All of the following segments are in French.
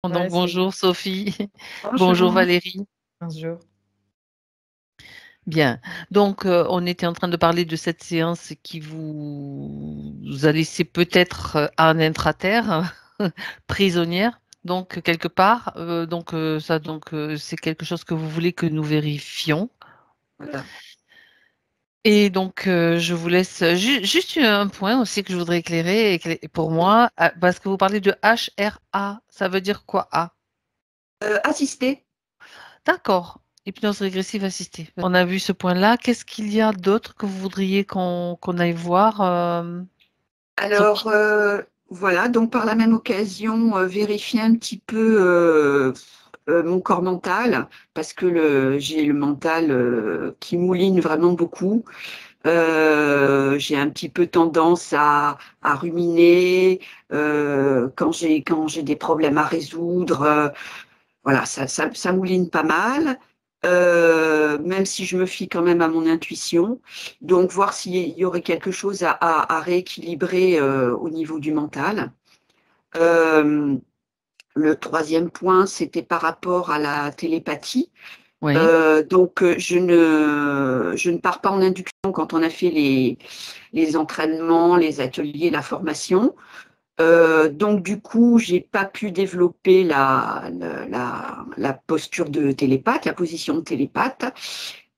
Donc, Ouais, c'est bonjour Sophie, bonjour Bonjour. Valérie. bonjour. Bien. Donc, on était en train de parler de cette séance qui vous a laissé peut-être en intra-terre, prisonnière. Donc, quelque part, c'est quelque chose que vous voulez que nous vérifions. Voilà. Et donc, je vous laisse juste un point aussi que je voudrais éclairer pour moi, parce que vous parlez de HRA. Ça veut dire quoi, A? Assisté. D'accord. Hypnose régressive assistée. On a vu ce point-là. Qu'est-ce qu'il y a d'autre que vous voudriez qu'on aille voir, Alors, Sophie? voilà, donc par la même occasion, vérifier un petit peu mon corps mental, parce que j'ai le mental qui mouline vraiment beaucoup. J'ai un petit peu tendance à ruminer quand j'ai des problèmes à résoudre. Voilà, ça mouline pas mal, même si je me fie quand même à mon intuition. Donc, voir s'il y aurait quelque chose à rééquilibrer au niveau du mental. Euh, le troisième point, c'était par rapport à la télépathie. Oui. Je ne pars pas en induction quand on a fait les entraînements, les ateliers, la formation. Donc du coup, j'ai pas pu développer la posture de télépathe, la position de télépathe,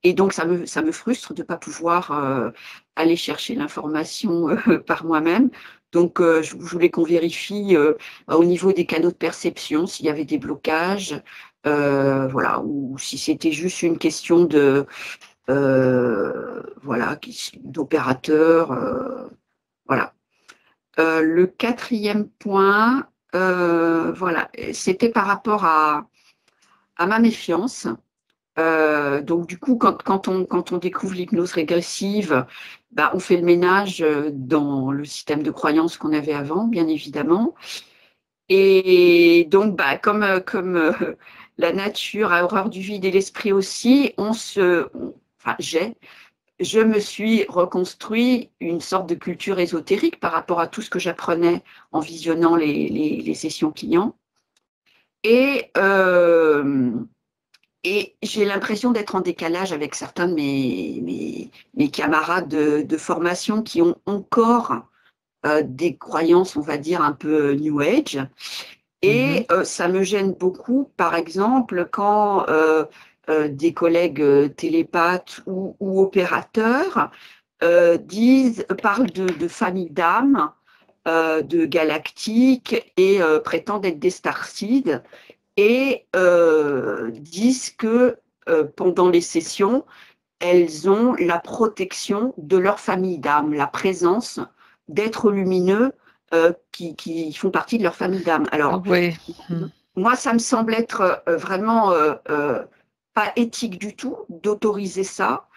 et donc ça me frustre de pas pouvoir aller chercher l'information par moi-même. Donc je voulais qu'on vérifie au niveau des canaux de perception s'il y avait des blocages, voilà, ou si c'était juste une question de voilà d'opérateur, voilà. Le quatrième point, voilà, c'était par rapport à ma méfiance. Donc, du coup, quand on découvre l'hypnose régressive, bah, on fait le ménage dans le système de croyances qu'on avait avant, bien évidemment. Et donc, bah, comme la nature a horreur du vide et l'esprit aussi, enfin, je me suis reconstruit une sorte de culture ésotérique par rapport à tout ce que j'apprenais en visionnant les sessions clients. Et, euh, et j'ai l'impression d'être en décalage avec certains de mes camarades de formation qui ont encore des croyances, on va dire, un peu New Age. Mhm. Et ça me gêne beaucoup, par exemple, quand des collègues télépathes ou opérateurs parlent de famille d'âmes, de galactiques et prétendent être des starseeds et disent que pendant les sessions, elles ont la protection de leur famille d'âmes, la présence d'êtres lumineux qui font partie de leur famille d'âmes. Alors, Oui. Hmm. moi, ça me semble être vraiment pas éthique du tout d'autoriser ça.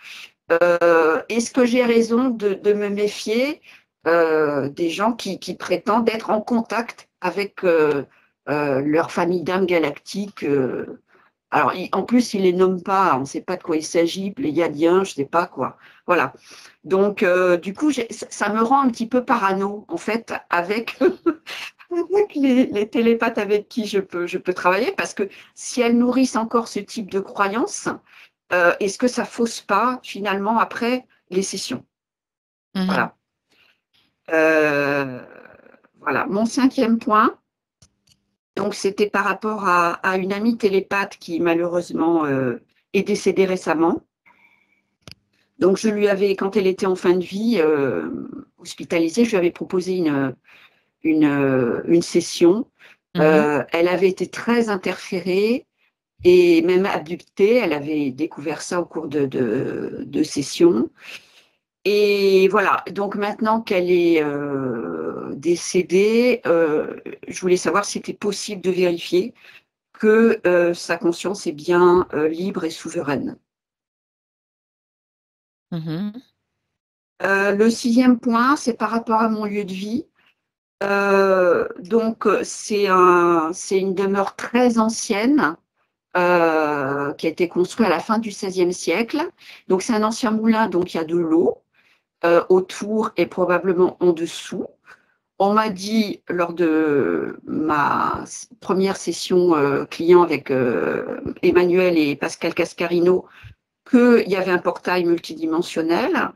Est-ce que j'ai raison de me méfier des gens qui prétendent être en contact avec leur famille d'âmes galactiques alors, en plus, ils ne les nomment pas, on ne sait pas de quoi il s'agit, pléiadiens, je ne sais pas quoi. Voilà. Donc, du coup, ça me rend un petit peu parano, en fait, avec les télépathes avec qui je peux travailler, parce que si elles nourrissent encore ce type de croyances, est-ce que ça fausse pas, finalement, après les sessions? Mhm. Voilà. Euh, voilà. Mon cinquième point, donc, c'était par rapport à une amie télépathe qui, malheureusement, est décédée récemment. Donc, quand elle était en fin de vie, hospitalisée, je lui avais proposé une session. Mhm. Elle avait été très interférée et même abductée. Elle avait découvert ça au cours de sessions. Et voilà, donc maintenant qu'elle est décédée, je voulais savoir si c'était possible de vérifier que sa conscience est bien libre et souveraine. Mhm. Le sixième point, c'est par rapport à mon lieu de vie. Donc, c'est une demeure très ancienne qui a été construite à la fin du XVIe siècle. Donc, c'est un ancien moulin, donc il y a de l'eau autour et probablement en dessous. On m'a dit lors de ma première session client avec Emmanuel et Pascal Cascarino qu'il y avait un portail multidimensionnel.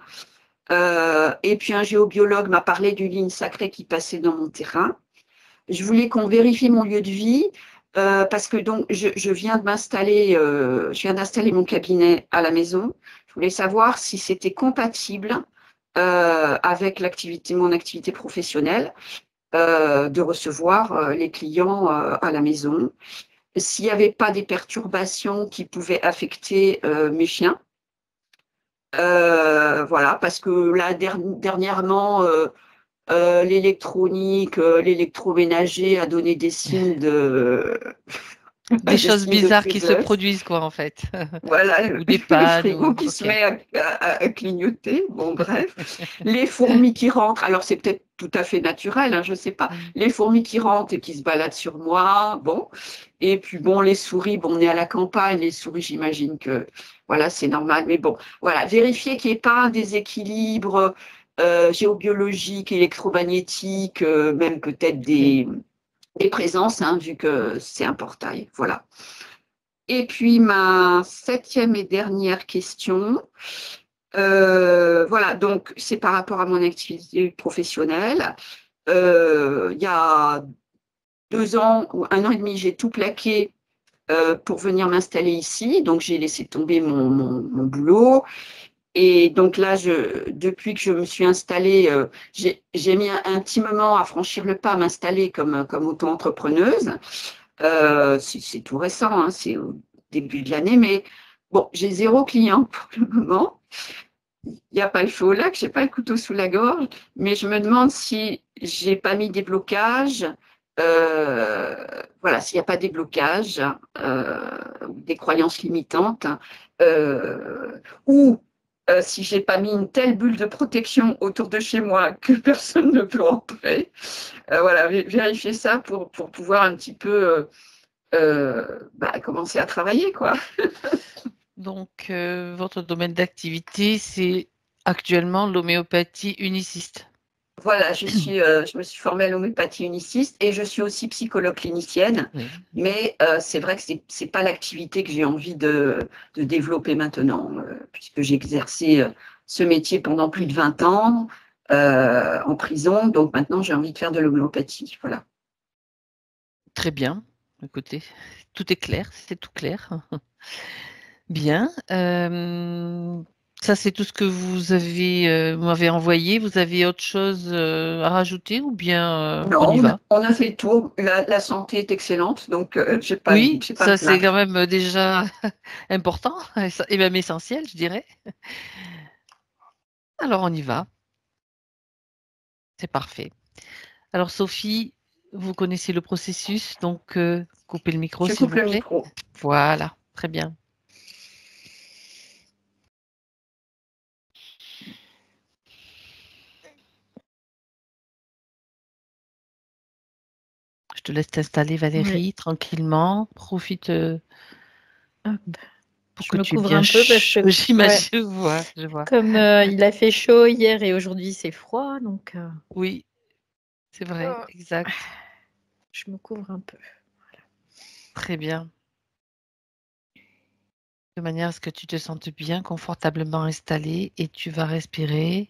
Et puis un géobiologue m'a parlé d'une ligne sacrée qui passait dans mon terrain. Je voulais qu'on vérifie mon lieu de vie parce que donc je viens d'installer mon cabinet à la maison. Je voulais savoir si c'était compatible avec mon activité professionnelle de recevoir les clients à la maison. S'il n'y avait pas des perturbations qui pouvaient affecter mes chiens. Voilà, parce que là, dernièrement, l'électronique, l'électroménager a donné des signes de, Des des choses signes de bizarres qui se faiblesse. produisent, quoi, en fait. Voilà, Ou des le pannes, frigo ou... qui se OK. met à clignoter. Bon, bref. Les fourmis qui rentrent, alors c'est peut-être tout à fait naturel, hein, je ne sais pas. Les fourmis qui rentrent et qui se baladent sur moi, bon. Et puis, bon, les souris, bon, on est à la campagne, les souris, j'imagine que, voilà, c'est normal. Mais bon, voilà, vérifier qu'il n'y ait pas un déséquilibre géobiologique, électromagnétique, même peut-être des présences, hein, vu que c'est un portail. Voilà. Et puis ma 7e et dernière question, voilà, donc c'est par rapport à mon activité professionnelle. Il y a 2 ans ou 1 an et demi, j'ai tout plaqué pour venir m'installer ici. Donc j'ai laissé tomber mon boulot. Et donc là, depuis que je me suis installée, j'ai mis un petit moment à franchir le pas, à m'installer comme auto-entrepreneuse. C'est tout récent, hein, c'est au début de l'année, mais bon, j'ai 0 client pour le moment. Il n'y a pas le feu au lac, je n'ai pas le couteau sous la gorge, mais je me demande si j'ai pas mis des blocages. Voilà, s'il n'y a pas des blocages, des croyances limitantes, ou si j'ai pas mis une telle bulle de protection autour de chez moi que personne ne peut entrer. Voilà, vérifier ça pour pouvoir un petit peu commencer à travailler, quoi. Donc, votre domaine d'activité, c'est actuellement l'homéopathie uniciste. Voilà, je me suis formée à l'homéopathie uniciste et je suis aussi psychologue clinicienne, Oui. mais c'est vrai que c'est pas l'activité que j'ai envie de développer maintenant, puisque j'ai exercé ce métier pendant plus de 20 ans en prison, donc maintenant j'ai envie de faire de l'homéopathie, voilà. Très bien. Écoutez, tout est clair, c'est tout clair. Bien. Ça, c'est tout ce que vous m'avez envoyé. Vous avez autre chose à rajouter ou bien on y Non, va? on a fait le tour, la santé est excellente, donc Oui, j'ai pas à me ça c'est plaindre. quand même déjà important et même essentiel, je dirais. Alors on y va, c'est parfait. Alors Sophie, vous connaissez le processus, donc coupez le micro Je s'il coupe vous le plaît. micro. Voilà, très bien. Je te laisse t'installer Oui. Valérie, tranquillement. Profite Hop. pour Je que me tu aies couvre bien un peu parce que, ouais, j'imagine, je vois. comme il a fait chaud hier et aujourd'hui c'est froid, donc Oui, c'est vrai, oh, exact. je me couvre un peu. Très bien. De manière à ce que tu te sentes bien confortablement installé et tu vas respirer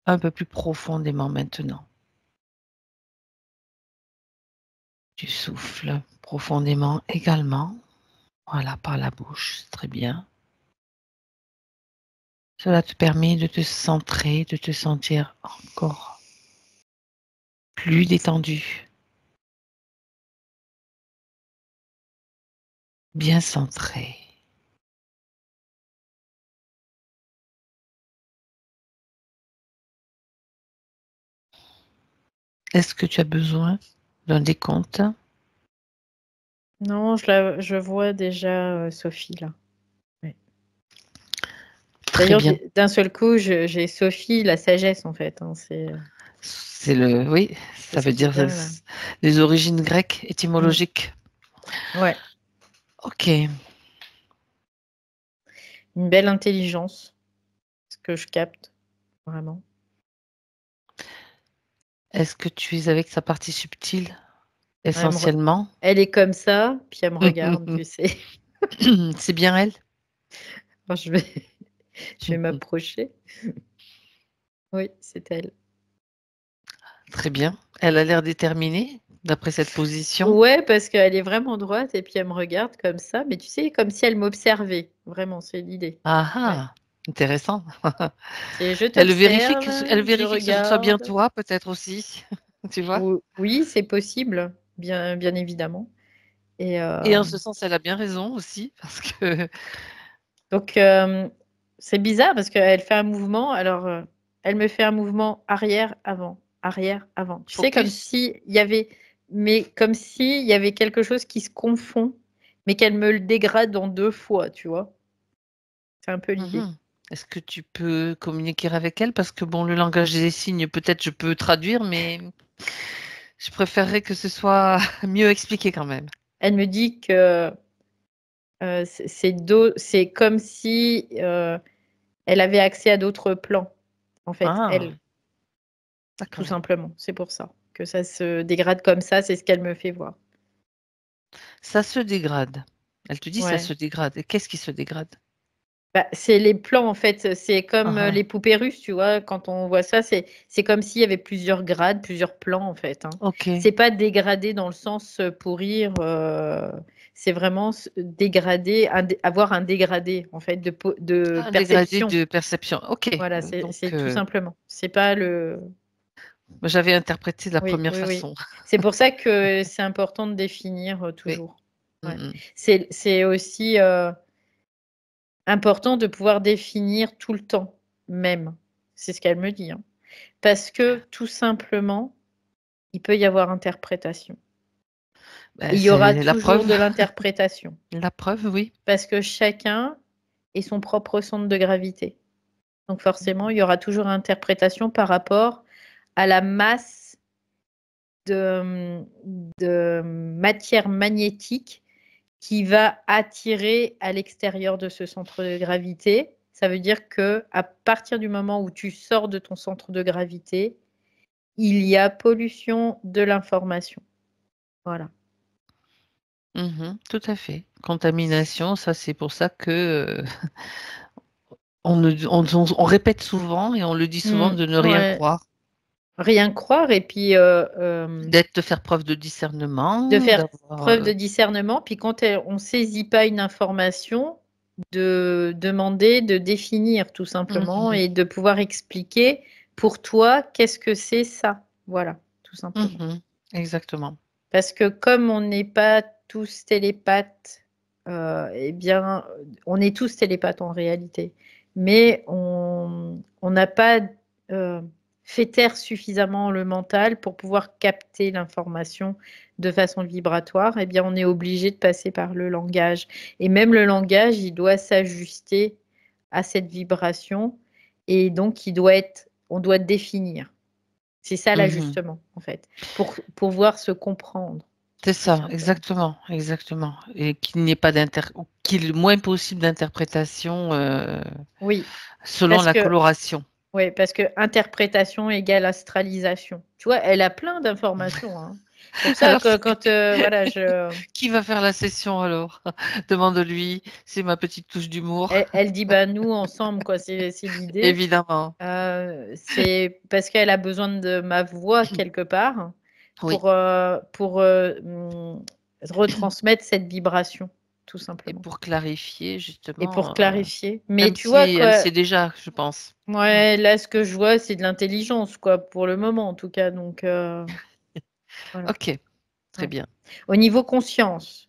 un peu plus profondément maintenant. Tu souffles profondément également. Voilà, par la bouche, c'est très bien. Cela te permet de te centrer, de te sentir encore plus détendu, bien centré. Est-ce que tu as besoin d'un décompte? Non, je vois déjà Sophie là. Ouais. Très D'ailleurs, bien. d'un seul coup, j'ai Sophie, la sagesse en fait. Hein, Oui, c'est ça ce veut qui dire vient là. les origines grecques, Mm. étymologiques. Ouais, Ok, une belle intelligence, ce que je capte vraiment. Est-ce que tu es avec sa partie subtile, Elle, me re- essentiellement? elle est comme ça, puis elle me regarde, tu sais. C'est bien elle? Moi, je vais m'approcher. Oui, c'est elle. Très bien. Elle a l'air déterminée, d'après cette position. Ouais, parce qu'elle est vraiment droite et puis elle me regarde comme ça, mais tu sais, comme si elle m'observait. Vraiment, c'est l'idée. Ah Ouais. ah, intéressant. C'est je Elle vérifie que t'observe, elle je vérifie que ce soit bien regarde. toi, peut-être aussi, tu vois? Oui, c'est possible, bien évidemment. Et Et en ce sens, elle a bien raison aussi, parce que donc, c'est bizarre parce qu'elle fait un mouvement, alors, elle me fait un mouvement arrière, avant, arrière, avant. Tu sais, focus. comme s'il y avait quelque chose qui se confond, mais qu'elle me le dégrade en 2 fois, tu vois? C'est un peu l'idée. Mmh. Est-ce que tu peux communiquer avec elle? Parce que bon, le langage des signes, peut-être je peux traduire, mais je préférerais que ce soit mieux expliqué quand même. Elle me dit que, c'est comme si, elle avait accès à d'autres plans, en fait, Ah, elle, tout d'accord. simplement. C'est pour ça que ça se dégrade comme ça, c'est ce qu'elle me fait voir. Ça se dégrade. Elle te dit: «Ça Ouais. se dégrade» et qu'est-ce qui se dégrade? Bah, c'est les plans, en fait, c'est comme, Ah ah. les poupées russes, tu vois? Quand on voit ça, c'est comme s'il y avait plusieurs grades, plusieurs plans, en fait, hein. OK. C'est pas dégradé dans le sens, pourrir, c'est vraiment dégradé, avoir un dégradé, en fait, de Un dégradé perception. de perception. OK, Voilà, donc c'est tout simplement. C'est pas le moi j'avais interprété de la Oui, première oui, oui. façon. C'est pour ça que c'est important de définir, Oui. toujours. Mmh Ouais. mh. C'est aussi, important de pouvoir définir tout le temps, même. C'est ce qu'elle me dit, hein. Parce que tout simplement, il peut y avoir interprétation. Bah, Il y aura c'est la toujours preuve. de l'interprétation, La preuve, oui. parce que chacun est son propre centre de gravité. Donc forcément, Mmh. il y aura toujours interprétation par rapport à la masse de matière magnétique qui va attirer à l'extérieur de ce centre de gravité. Ça veut dire que à partir du moment où tu sors de ton centre de gravité, il y a pollution de l'information. Voilà. Mmh. Tout à fait. Contamination, ça c'est pour ça que, on ne on répète souvent et on le dit souvent Mmh, de ne rien ouais. croire, Rien croire et puis, de faire preuve de de discernement, faire d'avoir, preuve de discernement. Puis quand on saisit pas une information, de demander de définir tout simplement mmh et de pouvoir expliquer pour toi qu'est-ce que c'est ça? Voilà, tout simplement. mh. Exactement. Parce que comme on n'est pas tous télépathes, et bien, on est tous télépathes en réalité, mais on n'a pas, heu, fait taire suffisamment le mental pour pouvoir capter l'information de façon vibratoire, et bien, on est obligé de passer par le langage, et même le langage, il doit s'ajuster à cette vibration, et donc on doit définir. C'est ça Mmh. l'ajustement, en fait, pour pouvoir se comprendre, C'est tout ça, simplement. exactement, exactement et qu'il n'y ait pas ou qu'il y ait le moins possible d'interprétation, Oui, selon parce la que coloration. oui, parce que interprétation égale astralisation. Tu vois, elle a plein d'informations, hein. Pour ça Alors que quand, voilà, qui va faire la session alors? Demande-lui, c'est ma petite touche d'humour. elle dit: «Bah, nous ensemble, quoi», c'est l'idée. Évidemment. C'est parce qu'elle a besoin de ma voix quelque part Oui pour, retransmettre cette vibration, tout et simplement, pour clarifier et pour justement, clarifier. Mais même tu vois si elle quoi. sait déjà, je pense. Mmh. Ouais, là, ce que je vois, c'est de l'intelligence, quoi, pour le moment, en tout cas, donc voilà, OK, très ouais. bien. Au niveau conscience.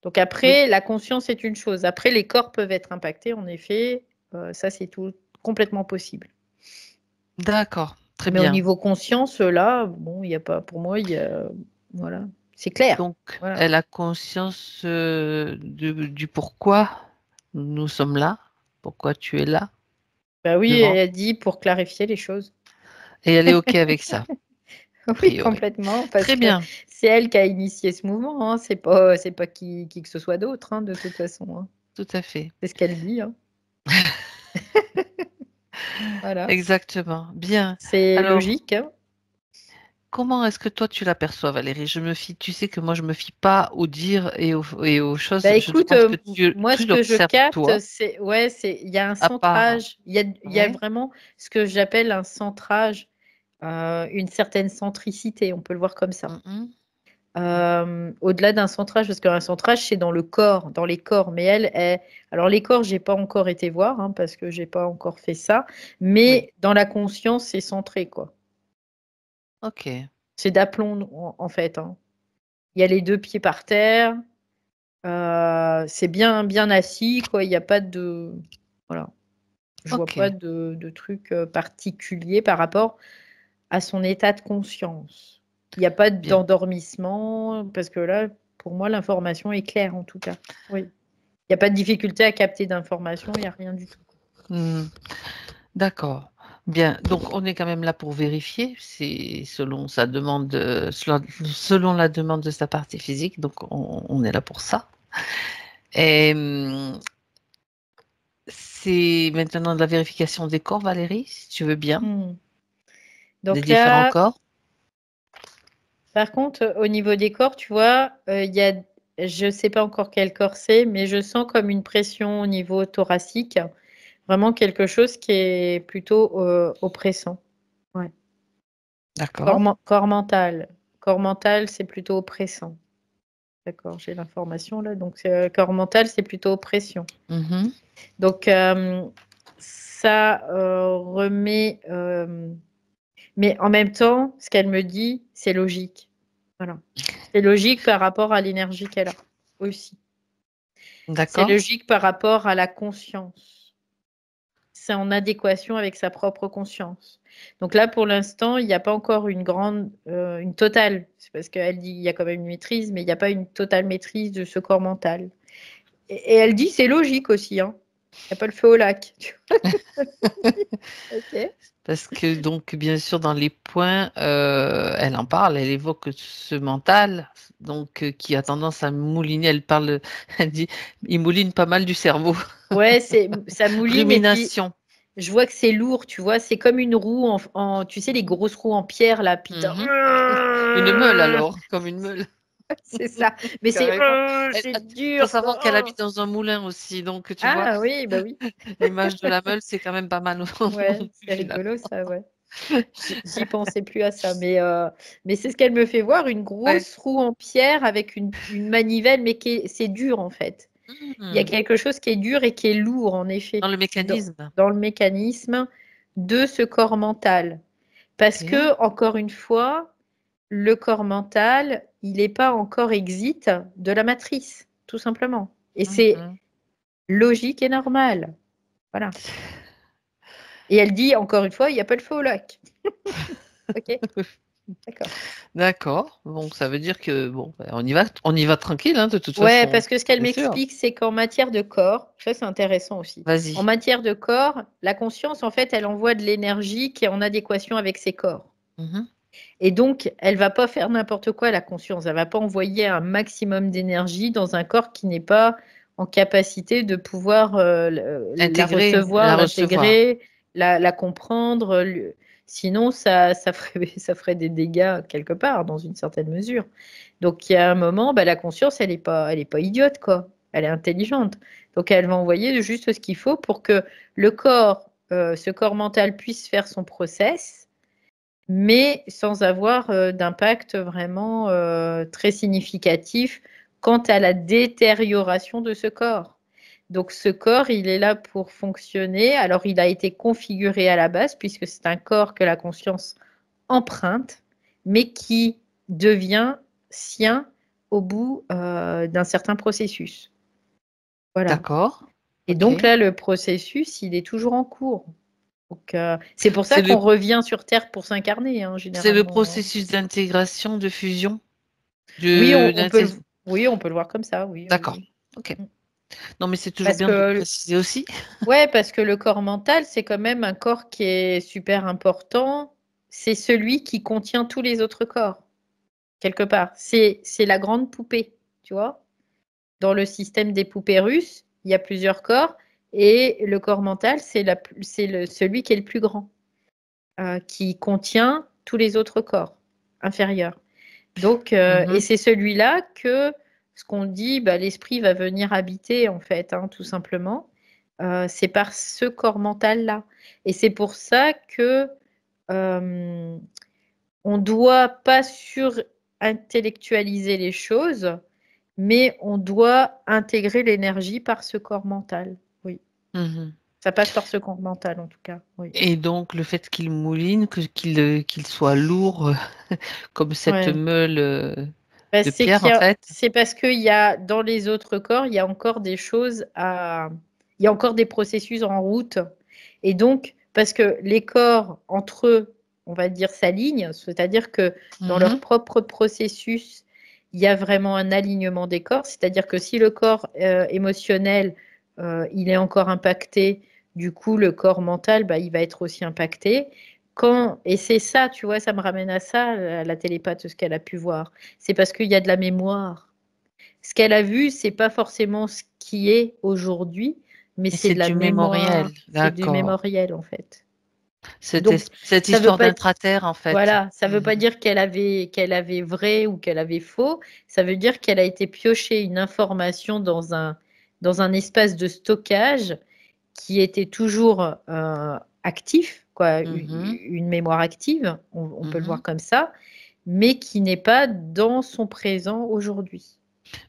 Donc Oui, après, la conscience est une chose. Après, les corps peuvent être impactés, en effet, ça, c'est tout complètement possible. d'accord, très Mais au bien. niveau conscience, là, bon, il y a pas pour moi, il y a voilà, c'est clair. Donc Voilà. elle a conscience, du pourquoi nous sommes là, pourquoi tu es là, Bah oui, devant elle a dit pour clarifier les choses. et elle est OK avec ça, a Oui, priori. complètement, parce Très que bien. c'est elle qui a initié ce mouvement, hein, c'est pas qui que ce soit d'autre, hein, de toute façon, hein. Tout à fait. C'est ce qu'elle dit, hein. Voilà, Exactement. Bien. c'est Alors, logique, hein. comment est-ce que toi tu l'aperçois, Valérie? Tu sais que moi je me fie pas aux dires et aux choses. Bah Je écoute, demande que moi ce tu que je l'observes capte, toi, il y a un à part. centrage, il y a Ouais. vraiment ce que j'appelle un centrage, une certaine centricité, on peut le voir comme ça. Mhm. Au-delà d'un centrage, parce qu'un centrage c'est dans le corps, dans les corps, mais alors les corps, j'ai pas encore été voir, hein, parce que j'ai pas encore fait ça, Oui. mais dans la conscience, c'est centré, quoi. Ok. C'est d'aplomb en fait, hein. Il y a les deux pieds par terre. C'est bien, bien assis, quoi. Il n'y a pas de. Voilà. Je vois pas Ok. de truc particulier par rapport à son état de conscience. Il n'y a pas Bien. d'endormissement, parce que là, pour moi, l'information est claire, en tout cas. Oui. Il n'y a pas de difficulté à capter d'informations, il n'y a rien du tout. Hmm. D'accord. Bien. Donc on est quand même là pour vérifier. C'est selon sa demande, selon la demande de sa partie physique. Donc on est là pour ça. Et c'est maintenant de la vérification des corps, Valérie, si tu veux bien, Hmm. des Donc différents là, corps. par contre, au niveau des corps, tu vois, je ne sais pas encore quel corps c'est, mais je sens comme une pression au niveau thoracique. Vraiment quelque chose qui est plutôt oppressant. Ouais. D'accord. Corps mental. Corps mental, c'est plutôt oppressant. D'accord, j'ai l'information là. Donc, corps mental, c'est plutôt oppression. Mhm. Donc, ça remet. Mais en même temps, ce qu'elle me dit, c'est logique. Voilà. C'est logique par rapport à l'énergie qu'elle a aussi. C'est D'accord. logique par rapport à la conscience. C'est en adéquation avec sa propre conscience. Donc là, pour l'instant, il n'y a pas encore une totale. C'est parce qu'elle dit qu'il y a quand même une maîtrise, mais il n'y a pas une totale maîtrise de ce corps mental. Et elle dit c'est logique aussi, hein. Il n'y a pas le feu au lac. Ok. Parce que donc, bien sûr, dans les points, elle en parle, elle évoque ce mental, donc qui a tendance à mouliner. Elle parle, elle dit, il mouline pas mal du cerveau. Ouais, ça mouline et puis Rumination. je vois que c'est lourd, tu vois, c'est comme une roue tu sais, les grosses roues en pierre là, puis Mhm. Une meule alors, comme une meule. c'est ça. Mais Carrément. c'est Il faut dur, savoir qu'elle quoi. habite dans un moulin aussi, donc tu vois, Ah oui, bah oui. l'image de la meule, c'est quand même pas mal Ouais, non plus, c'est finalement. rigolo ça, ouais. J'y pensais plus à ça, mais c'est ce qu'elle me fait voir, une Ouais. grosse roue en pierre avec une manivelle, mais c'est dur en fait. Il y a Mhm. quelque chose qui est dur et qui est lourd en effet Dans le mécanisme. dans le mécanisme de ce corps mental. Parce Ok. que, encore une fois, le corps mental, il n'est pas encore exit de la matrice, tout simplement. Et c'est Mhm. logique et normal. Voilà. Et elle dit, encore une fois, il n'y a pas le feu au lac. Ok, d'accord. D'accord. Donc ça veut dire que bon, ben, on y va tranquille, hein, de toute Ouais, façon. parce que ce qu'elle C'est sûr. m'explique, c'est qu'en matière de corps, ça c'est intéressant aussi. En Vas-y. matière de corps, la conscience, en fait, elle envoie de l'énergie qui est en adéquation avec ses corps. Mhm. Et donc, elle va pas faire n'importe quoi, la conscience. Elle va pas envoyer un maximum d'énergie dans un corps qui n'est pas en capacité de pouvoir la Intégrer, recevoir, la recevoir. l'intégrer, la comprendre. Sinon, ça ferait, ça ferait des dégâts quelque part, dans une certaine mesure. Donc, il y a un moment, bah, la conscience, elle est pas idiote, quoi. Elle est intelligente. Donc, elle va envoyer juste ce qu'il faut pour que le corps, ce corps mental puisse faire son process, mais sans avoir d'impact vraiment très significatif quant à la détérioration de ce corps. Donc ce corps, il est là pour fonctionner. Alors il a été configuré à la base puisque c'est un corps que la conscience emprunte, mais qui devient sien au bout d'un certain processus. Voilà. D'accord. Et Ok. donc là, le processus, il est toujours en cours. Donc, c'est pour ça C'est le, qu'on revient sur Terre pour s'incarner, hein, c'est le généralement. processus d'intégration, de fusion, Oui, d'inté- oui, on peut le voir comme ça, oui, oui, D'accord. oui. Ok. Mm. Non, mais c'est toujours Parce bien de le que, préciser aussi. ouais, parce que le corps mental, c'est quand même un corps qui est super important. C'est celui qui contient tous les autres corps, quelque part. C'est la grande poupée, tu vois. Dans le système des poupées russes, il y a plusieurs corps et le corps mental, celui qui est le plus grand, qui contient tous les autres corps. inférieur. Donc, et c'est celui-là que ce qu'on dit, l'esprit va venir habiter, en fait, hein, tout simplement. C'est par ce corps mental-là. Et c'est pour ça que on ne doit pas surintellectualiser les choses, mais on doit intégrer l'énergie par ce corps mental. Oui. Ça passe par ce corps mental, en tout cas. Oui. Et donc, le fait qu'il mouline, qu'il soit lourd, comme cette meule de pierre, en fait. C'est parce qu'il y a, dans les autres corps, il y a encore des choses il y a encore des processus en route. Et donc, parce que les corps, entre eux, on va dire, s'alignent, c'est-à-dire que dans leur propre processus, il y a vraiment un alignement des corps. C'est-à-dire que si le corps émotionnel, il est encore impacté, du coup, le corps mental, il va être aussi impacté. Et c'est ça, tu vois, ça me ramène à ça, la télépathe, ce qu'elle a pu voir. C'est parce qu'il y a de la mémoire. Ce qu'elle a vu, c'est pas forcément ce qui est aujourd'hui, mais c'est de la mémoire. C'est du mémoriel, en fait. Cette histoire d'intraterre, en fait. Voilà, ça ne veut pas dire qu'elle avait vrai ou qu'elle avait faux. Ça veut dire qu'elle a été piocher une information dans un espace de stockage qui était toujours actif, quoi, une mémoire active, on peut le voir comme ça, mais qui n'est pas dans son présent aujourd'hui,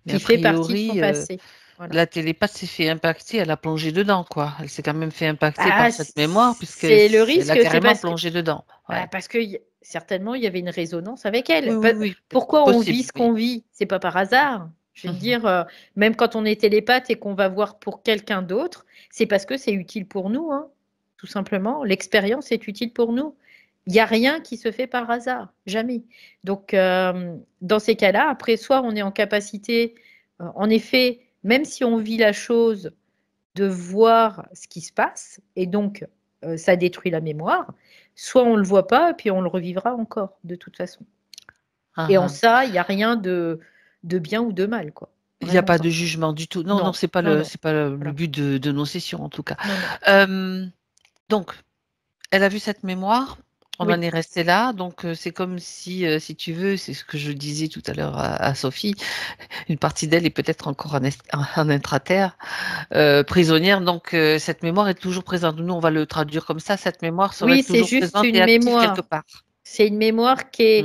qui fait partie de son passé. Voilà. La télépathe s'est fait impacter, elle a plongé dedans, quoi. Elle s'est quand même fait impacter par cette mémoire, puisqu'elle a carrément plongé dedans. Ouais. Parce que certainement, il y avait une résonance avec elle. Oui, pourquoi on vit ce qu'on vit? C'est pas par hasard. Je veux dire, même quand on est télépathe et qu'on va voir pour quelqu'un d'autre, c'est parce que c'est utile pour nous, hein, tout simplement. L'expérience est utile pour nous. Il n'y a rien qui se fait par hasard, jamais. Donc, dans ces cas-là, après, soit on est en capacité, en effet, même si on vit la chose, de voir ce qui se passe, et donc ça détruit la mémoire, soit on ne le voit pas, et puis on le revivra encore, de toute façon. Et en ça, il n'y a rien de bien ou de mal, quoi. Il n'y a pas de jugement du tout. Non, c'est pas le but de nos sessions, en tout cas. Donc, elle a vu cette mémoire, on en est resté là. Donc, c'est comme si tu veux, c'est ce que je disais tout à l'heure à Sophie, une partie d'elle est peut-être encore en intraterre, prisonnière. Donc, cette mémoire est toujours présente. Nous, on va le traduire comme ça. Cette mémoire serait toujours présente et active quelque part. C'est une mémoire qui est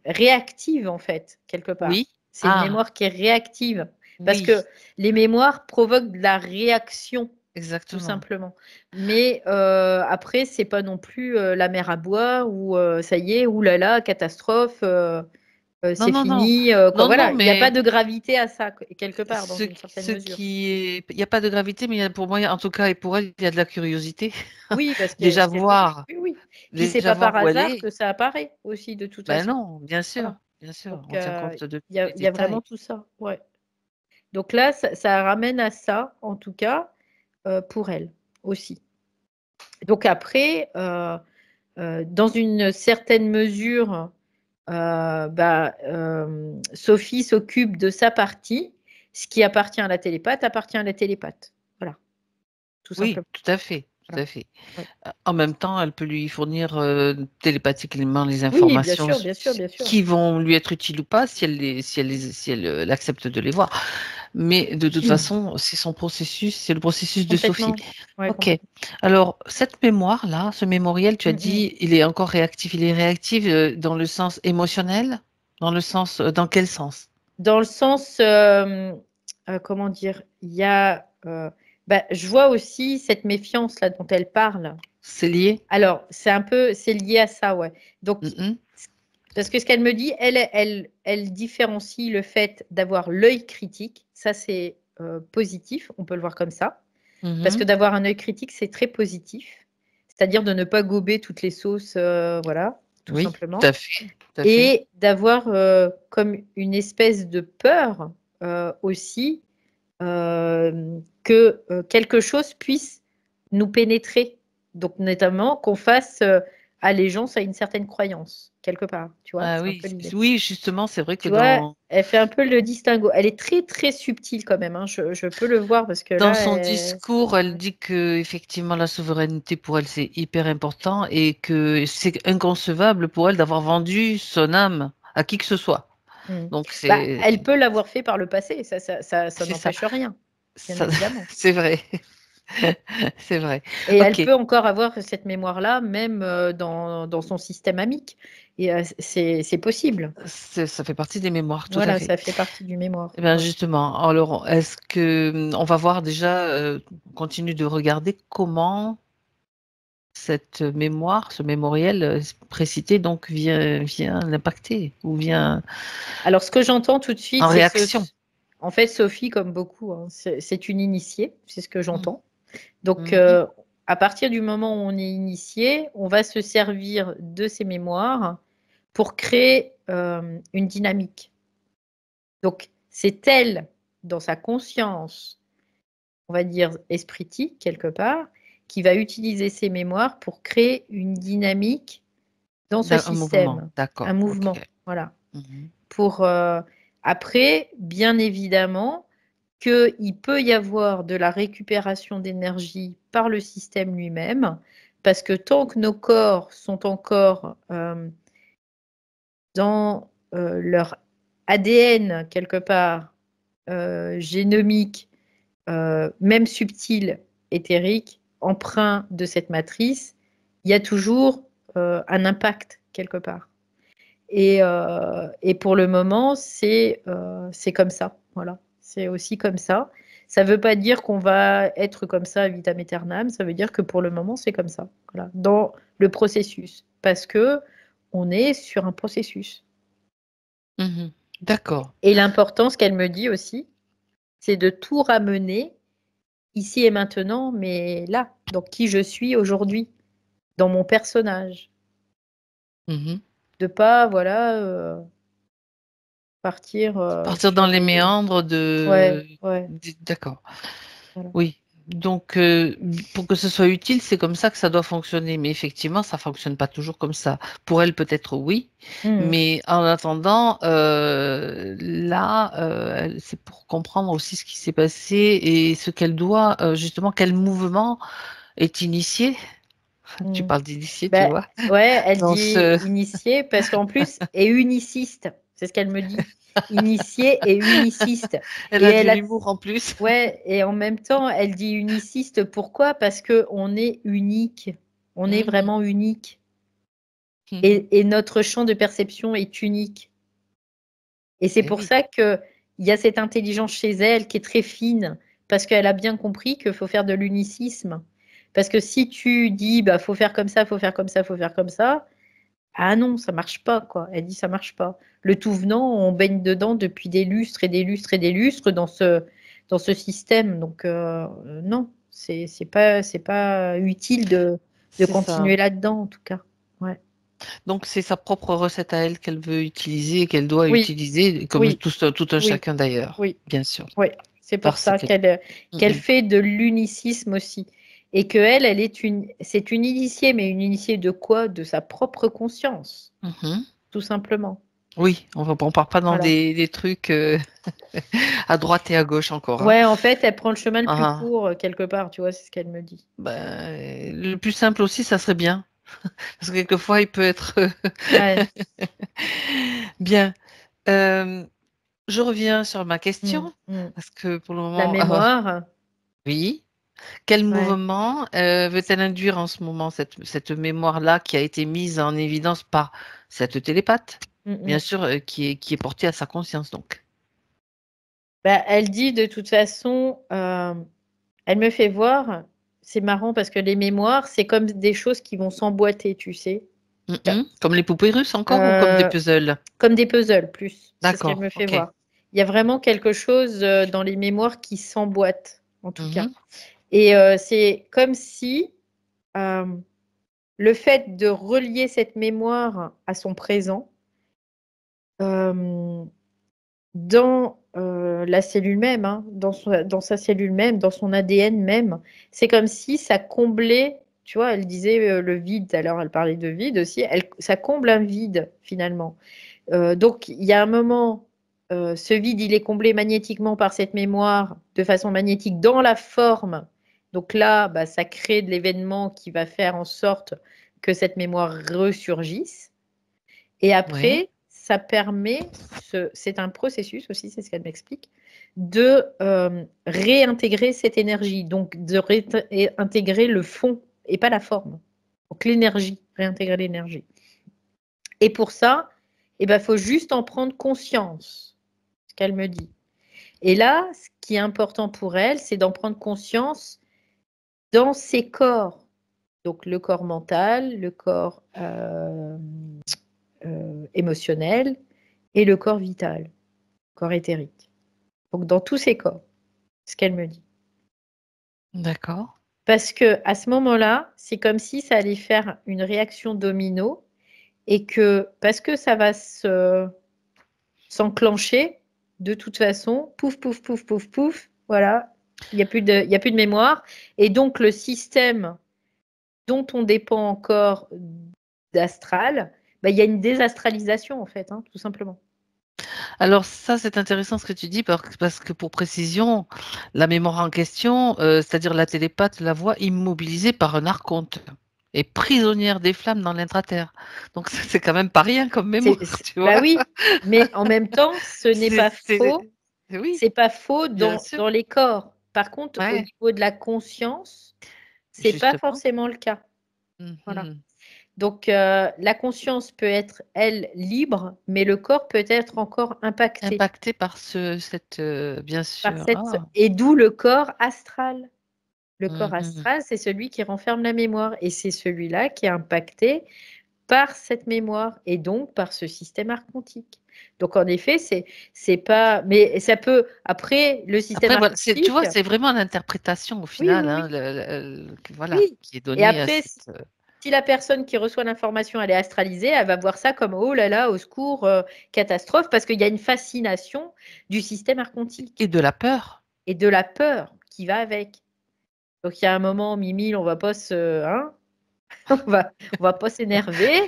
réactive, en fait, quelque part. Oui. C'est une mémoire qui est réactive. Parce que les mémoires provoquent de la réaction. Exactement. Tout simplement. Mais après, c'est pas non plus la mer à boire ou ça y est, oulala, catastrophe, c'est fini. Voilà, il n'y a pas de gravité à ça, quelque part, dans une certaine mesure. Il n'y a pas de gravité, mais pour moi, en tout cas, et pour elle, il y a de la curiosité. Oui, parce que déjà voir. Oui. Puis c'est pas par hasard que ça apparaît aussi, de toute façon. Non, bien sûr, bien sûr. Donc, on tient compte de il y a vraiment tout ça. Ouais. Donc là, ça ramène à ça, en tout cas, pour elle aussi. Donc après, dans une certaine mesure, Sophie s'occupe de sa partie. Ce qui appartient à la télépathe appartient à la télépathe. Voilà. Tout simplement. Oui, tout à fait. Tout à fait. Ouais. En même temps, elle peut lui fournir télépathiquement les informations bien sûr. qui vont lui être utiles ou pas si elle accepte de les voir. Mais de toute façon, c'est son processus, c'est le processus de Sophie. Ouais, ok. Alors, cette mémoire-là, ce mémoriel, tu as dit, il est encore réactif. Il est réactif dans le sens émotionnel? Dans quel sens? Dans le sens, comment dire, il y a... je vois aussi cette méfiance là dont elle parle. C'est lié? Alors, c'est lié à ça, ouais. Donc, parce que ce qu'elle me dit, elle différencie le fait d'avoir l'œil critique. Ça, c'est positif, on peut le voir comme ça. Parce que d'avoir un œil critique, c'est très positif. C'est-à-dire de ne pas gober toutes les sauces, voilà, tout simplement. Tout à fait. Et d'avoir comme une espèce de peur aussi que quelque chose puisse nous pénétrer. Donc, notamment qu'on fasse allégeance à une certaine croyance, quelque part. Tu vois, Ah c'est un oui, peu l'idée. oui, justement, c'est vrai que Tu vois, elle fait un peu le distinguo. Elle est très, très subtile quand même. Hein. Je peux le voir parce que dans là, son discours, elle dit que effectivement la souveraineté pour elle c'est hyper important et que c'est inconcevable pour elle d'avoir vendu son âme à qui que ce soit. Donc elle peut l'avoir fait par le passé. Ça c'est ça, n'empêche rien, bien ça évidemment. c'est vrai. C'est vrai. Et elle Ok, peut encore avoir cette mémoire-là, même dans son système amique. Et c'est possible. ça fait partie des mémoires, tout à Voilà, fait. ça fait partie du mémoire. Eh bien, Ouais. justement, alors, est-ce que on va voir déjà, on continue de regarder comment cette mémoire, ce mémoriel précité, donc vient l'impacter ou vient Alors, ce que j'entends tout de en suite, c'est réaction. en fait, Sophie, comme beaucoup, hein, c'est une initiée, c'est ce que j'entends. Donc, Mhm. à partir du moment où on est initié, on va se servir de ces mémoires pour créer une dynamique. Donc, c'est elle, dans sa conscience, on va dire espritique, quelque part, qui va utiliser ces mémoires pour créer une dynamique dans ce Un mouvement, système, un d'accord, ok. mouvement. Voilà. Mhm. Pour après, bien évidemment, qu'il peut y avoir de la récupération d'énergie par le système lui-même, parce que tant que nos corps sont encore dans leur ADN quelque part génomique, même subtil, éthérique, empreint de cette matrice, il y a toujours un impact quelque part. Et pour le moment, c'est comme ça. Voilà, c'est aussi comme ça. Ça ne veut pas dire qu'on va être comme ça vitam aeternam. Ça veut dire que pour le moment, c'est comme ça. Voilà, dans le processus, parce que on est sur un processus. Mhm. D'accord. Et l'important, ce qu'elle me dit aussi, c'est de tout ramener ici et maintenant, mais là, dans qui je suis aujourd'hui, dans mon personnage. Mhm. De pas, voilà, partir Partir dans sur les des... méandres Ouais, ouais. D'accord. Voilà. Oui. Donc, pour que ce soit utile, c'est comme ça que ça doit fonctionner. Mais effectivement, ça fonctionne pas toujours comme ça. Pour elle, peut-être oui. Mhm. Mais en attendant, là, c'est pour comprendre aussi ce qui s'est passé et ce qu'elle doit, justement, quel mouvement est initié. Tu Mhm. parles d'initié, tu Ben, vois. ouais, elle Dans dit ce... initié parce qu'en plus, est uniciste. C'est ce qu'elle me dit. Initié et uniciste. Elle Et a de elle a, l'humour en plus. ouais, et en même temps, elle dit uniciste. Pourquoi? Parce que on est unique. On est Mhm. vraiment unique. Mhm. Et notre champ de perception est unique. Et c'est Eh pour oui. ça qu'il y a cette intelligence chez elle qui est très fine, parce qu'elle a bien compris qu'il faut faire de l'unicisme. Parce que si tu dis, bah, faut faire comme ça, faut faire comme ça, faut faire comme ça, ah non, ça marche pas, quoi. Elle dit, ça marche pas. Le tout venant, on baigne dedans depuis des lustres et des lustres et des lustres dans ce système. Donc, non, c'est pas utile de C'est ça. continuer là-dedans, en tout cas. Ouais. Donc, c'est sa propre recette à elle qu'elle veut utiliser, qu'elle doit Oui, utiliser, comme oui, tout un oui, chacun d'ailleurs, oui. bien sûr. Oui, c'est pour Parce ça que... qu'elle Mhm. fait de l'unicisme aussi. Et qu'elle, c'est une initiée, mais une initiée de quoi? De sa propre conscience, Mhm. tout simplement. Oui, on part pas dans Voilà. des trucs à droite et à gauche encore, hein. Ouais, en fait, elle prend le chemin le plus Ah, court quelque part, tu vois, c'est ce qu'elle me dit. ben, le plus simple aussi, ça serait bien. Parce que quelquefois, il peut être Ouais. bien. Euh, je reviens sur ma Mm, question. mm. Parce que pour le La moment, mémoire, oui. Quel ouais. mouvement veut-elle induire en ce moment, cette mémoire-là qui a été mise en évidence par cette télépathe, Mm, bien mm. sûr, qui est portée à sa conscience, donc. Bah, elle dit de toute façon, elle me fait voir, c'est marrant parce que les mémoires, c'est comme des choses qui vont s'emboîter, tu sais. Mhm. Comme les poupées russes encore ou comme des Euh, puzzles? Comme des puzzles, plus. C'est ce qu'elle D'accord, me fait ok. voir. Il y a vraiment quelque chose dans les mémoires qui s'emboîte, en tout cas. Mhm. Et c'est comme si euh, le fait de relier cette mémoire à son présent, euh, dans la cellule même, hein, dans sa cellule même, dans son ADN même, c'est comme si ça comblait Tu vois, elle disait le vide, tout à l'heure, elle parlait de vide aussi. Ça comble un vide, finalement. Donc, il y a un moment, ce vide, il est comblé magnétiquement par cette mémoire de façon magnétique dans la forme. Donc là, bah, ça crée de l'événement qui va faire en sorte que cette mémoire ressurgisse. Et après, Oui. ça permet, c'est un processus aussi, c'est ce qu'elle m'explique, de réintégrer cette énergie, donc de réintégrer le fond et pas la forme. Donc l'énergie, réintégrer l'énergie. Et pour ça, il faut juste en prendre conscience, ce qu'elle me dit. Et là, ce qui est important pour elle, c'est d'en prendre conscience dans ses corps. Donc le corps mental, le corps émotionnel et le corps vital, corps éthérique. Donc dans tous ces corps, ce qu'elle me dit. D'accord. Parce que à ce moment-là, c'est comme si ça allait faire une réaction domino et que parce que ça va s'enclencher, de toute façon, pouf, pouf, pouf, pouf, pouf, voilà, il n'y a plus de mémoire. Et donc le système dont on dépend encore d'astral, bah, il y a une désastralisation en fait, hein, tout simplement. Alors ça, c'est intéressant ce que tu dis parce que pour précision, la mémoire en question, c'est-à-dire la télépathe, la voix immobilisée par un archonte et prisonnière des flammes dans l'intraterre. Donc ça, c'est quand même pas rien comme mémoire, tu Bah vois. oui, mais en même temps, ce n'est pas faux. Oui, C'est pas faux bien sûr. dans les corps. Par contre, au Ouais, niveau de la conscience, c'est pas justement. forcément le cas. Voilà. Mhm. Donc, la conscience peut être, elle, libre, mais le corps peut être encore impacté Impacté par bien par sûr. cette... Ah. Et d'où le corps astral. Le corps Mhm. astral, c'est celui qui renferme la mémoire. Et c'est celui-là qui est impacté par cette mémoire et donc par ce système archontique. Donc, en effet, c'est pas... Mais ça peut... Après, le système Après, voilà, tu archontique... vois, c'est vraiment l'interprétation au Oui, final, oui, hein, oui. voilà, Oui. qui est Et donnée à après, cette. si la personne qui reçoit l'information, elle est astralisée, elle va voir ça comme oh là là, au secours, catastrophe, parce qu'il y a une fascination du système archontique Et de la peur. et de la peur qui va avec. Donc il y a un moment, Mimi, on va pas hein, on va pas s'énerver,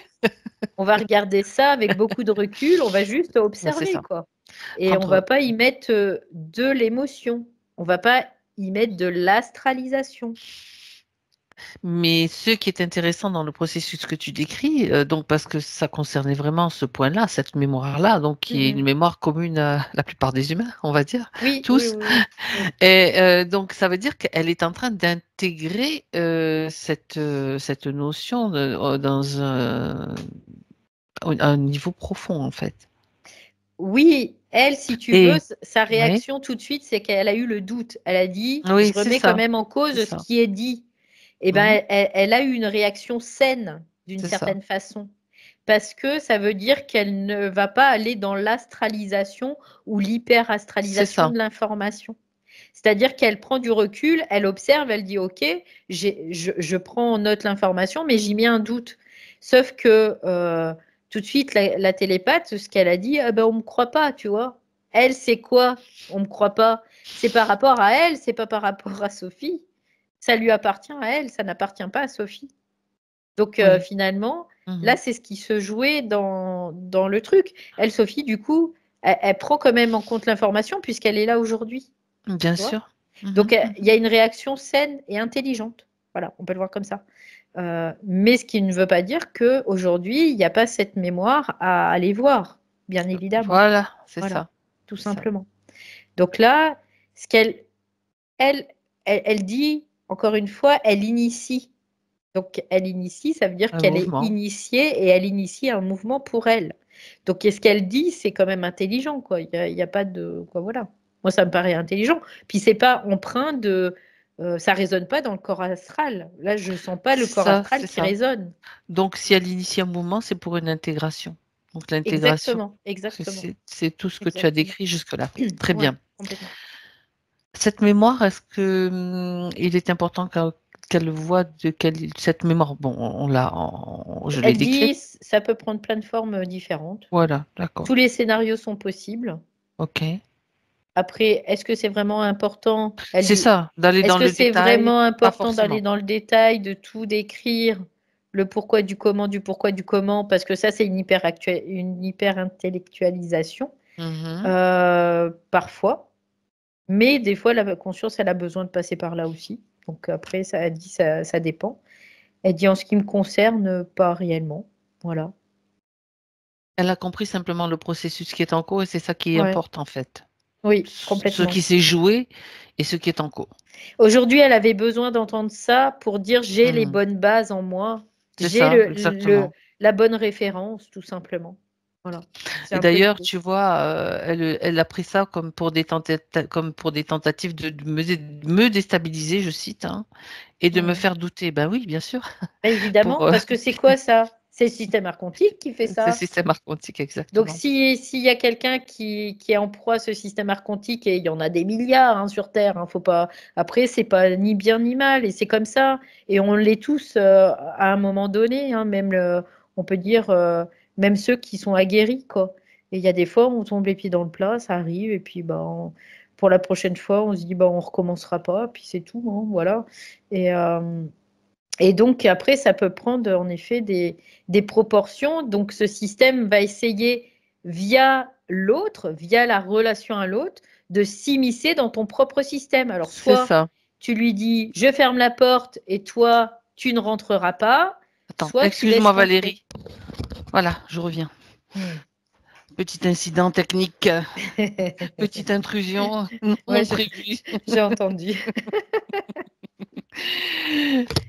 on va regarder ça avec beaucoup de recul, on va juste Ouais, c'est observer ça. quoi. Et on va Prendre. pas y mettre de l'émotion, on va pas y mettre de l'astralisation. Mais ce qui est intéressant dans le processus que tu décris, donc parce que ça concernait vraiment ce point-là, cette mémoire-là, donc qui est une Mhm. mémoire commune à la plupart des humains, on va dire, Oui, oui, tous. oui, oui, oui. Et donc ça veut dire qu'elle est en train d'intégrer cette notion dans un niveau profond, en fait. Oui, elle, si tu veux, Et sa oui, réaction tout de suite, c'est qu'elle a eu le doute. Elle a dit, je oui, c'est remets quand ça, même en c'est cause ce ça. qui est dit. Eh Mhm, ben, elle a eu une réaction saine d'une c'est ça. certaine façon. Parce que ça veut dire qu'elle ne va pas aller dans l'astralisation ou C'est l'hyperastralisation ça. de l'information. C'est-à-dire qu'elle prend du recul, elle observe, elle dit, OK, je prends en note l'information, mais j'y mets un doute. Sauf que tout de suite, la télépathe, ce qu'elle a dit, ah ben, on ne me croit pas, tu vois. Elle, c'est quoi? On ne me croit pas. C'est par rapport à elle, c'est pas par rapport à Sophie. Ça lui appartient à elle, ça n'appartient pas à Sophie. Donc Oui. finalement, là, Mhm. c'est ce qui se jouait dans le truc. Elle, Sophie, du coup, elle prend quand même en compte l'information puisqu'elle est là aujourd'hui. Bien Tu vois. sûr. Donc, Mhm, il mhm. y a une réaction saine et intelligente. Voilà, on peut le voir comme ça. Mais ce qui ne veut pas dire qu'aujourd'hui, il n'y a pas cette mémoire à aller voir, bien évidemment. Voilà, c'est Voilà, ça. tout C'est ça. simplement. Donc là, ce qu'elle elle, elle dit, encore une fois, elle initie. Donc, elle initie, ça veut dire Un qu'elle est mouvement. initiée et elle initie un mouvement pour elle. Donc, ce qu'elle dit, c'est quand même intelligent, quoi. Il y a pas de, quoi, voilà. Moi, ça me paraît intelligent. Puis, c'est pas empreint de, ça résonne pas dans le corps astral. Là, je sens pas le corps Ça, astral c'est qui ça. résonne. Donc, si elle initie un mouvement, c'est pour une intégration. Donc, l'intégration, Exactement, exactement, c'est tout ce que tu as exactement. décrit jusque-là. Très Ouais, bien. complètement. Cette mémoire, est-ce que il est important qu'elle voit cette mémoire? Bon, je l'ai Elle décrite. dit, ça peut prendre plein de formes différentes. Voilà, d'accord. Tous les scénarios sont possibles. Ok. Après, est-ce que c'est vraiment important? Elle C'est dit, ça, d'aller est-ce dans que le c'est détail, vraiment pas important d'aller forcément. dans le détail, de tout décrire, le pourquoi du comment, parce que ça, c'est une hyper intellectualisation, Mhm. parfois. Mais des fois, la conscience, elle a besoin de passer par là aussi. Donc après, elle dit, ça dépend. Elle dit, en ce qui me concerne, pas réellement. Voilà. Elle a compris simplement le processus qui est en cours et c'est ça qui Ouais. importe en fait. Oui, Ce complètement. qui s'est joué et ce qui est en cours. Aujourd'hui, elle avait besoin d'entendre ça pour dire j'ai les Mhm. bonnes bases en moi, C'est j'ai ça, exactement. la bonne référence, tout simplement. Voilà. C'est Et un peu d'ailleurs, l'idée. tu vois, elle a pris ça comme pour des tentatives de me déstabiliser, je cite, hein, et de me Hmm. faire douter. Ben oui, bien sûr, pour Évidemment, parce que c'est quoi ça? C'est le système archontique qui fait ce ça. système quantique, Donc, exactement. s'il y a quelqu'un qui est en proie à ce système archontique, et il y en a des milliards hein, sur Terre, faut pas. Après, c'est pas ni bien ni mal, et c'est comme ça. Et on l'est tous à un moment donné, hein, on peut dire, même ceux qui sont aguerris, quoi. Et il y a des fois, où on tombe les pieds dans le plat, ça arrive, et puis pour la prochaine fois, on se dit, on recommencera pas, puis c'est tout, hein, voilà. Et, euh, et donc, après, ça peut prendre en effet des proportions. Donc, ce système va essayer, via l'autre, via la relation à l'autre, de s'immiscer dans ton propre système. Alors, C'est soit ça. tu lui dis, je ferme la porte et toi, tu ne rentreras pas, Attends, soit tu laisses excuse-moi rentrer. Valérie. Voilà, je reviens. Hmm. Petit incident technique, petite intrusion Ouais, non prévue. j'ai entendu.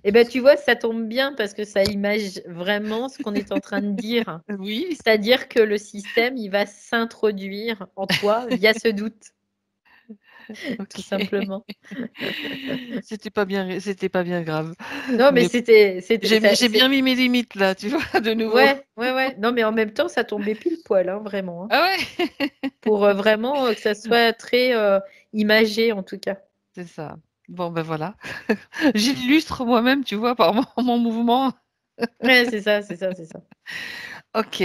Eh bien, tu vois, ça tombe bien parce que ça image vraiment ce qu'on est en train de dire. Oui, C'est-à-dire que le système, il va s'introduire en toi via ce doute, tout ok. simplement. C'était pas bien grave. Non, mais Mais j'ai bien mis mes limites là, tu vois, de nouveau. ouais, ouais, ouais. Non, mais en même temps, ça tombait pile poil, hein, vraiment, hein. Ah ouais, Pour vraiment que ça soit très imagé, en tout cas. c'est ça. Bon, ben voilà. J'illustre moi-même, tu vois, par mon mouvement. Ouais, c'est ça, c'est ça, c'est ça. Ok.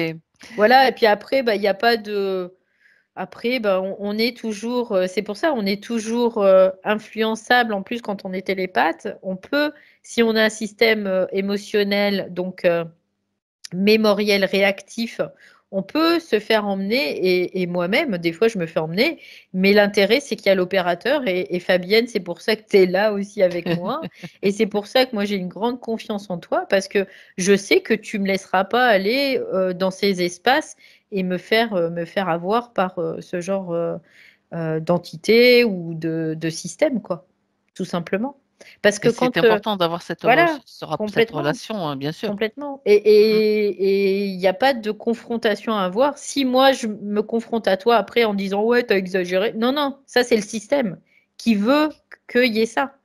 Voilà, et puis après, il n'y a pas de. Après, on est toujours, c'est pour ça, on est toujours influençable. En plus, quand on est télépathe, on peut, si on a un système émotionnel, donc mémoriel réactif, on peut se faire emmener, et moi-même, des fois, je me fais emmener, mais l'intérêt, c'est qu'il y a l'opérateur, et Fabienne, c'est pour ça que tu es là aussi avec moi, et c'est pour ça que moi, j'ai une grande confiance en toi, parce que je sais que tu me laisseras pas aller dans ces espaces et me faire avoir par ce genre d'entité ou de système, quoi, tout simplement. Parce que Et c'est quand, important d'avoir voilà, cette complètement. relation, hein, bien sûr. Complètement. Mm. Et il n'y a pas de confrontation à avoir. Si moi, je me confronte à toi après en disant, ouais, t'as exagéré. Non, non, ça, c'est le système qui veut qu'il y ait ça.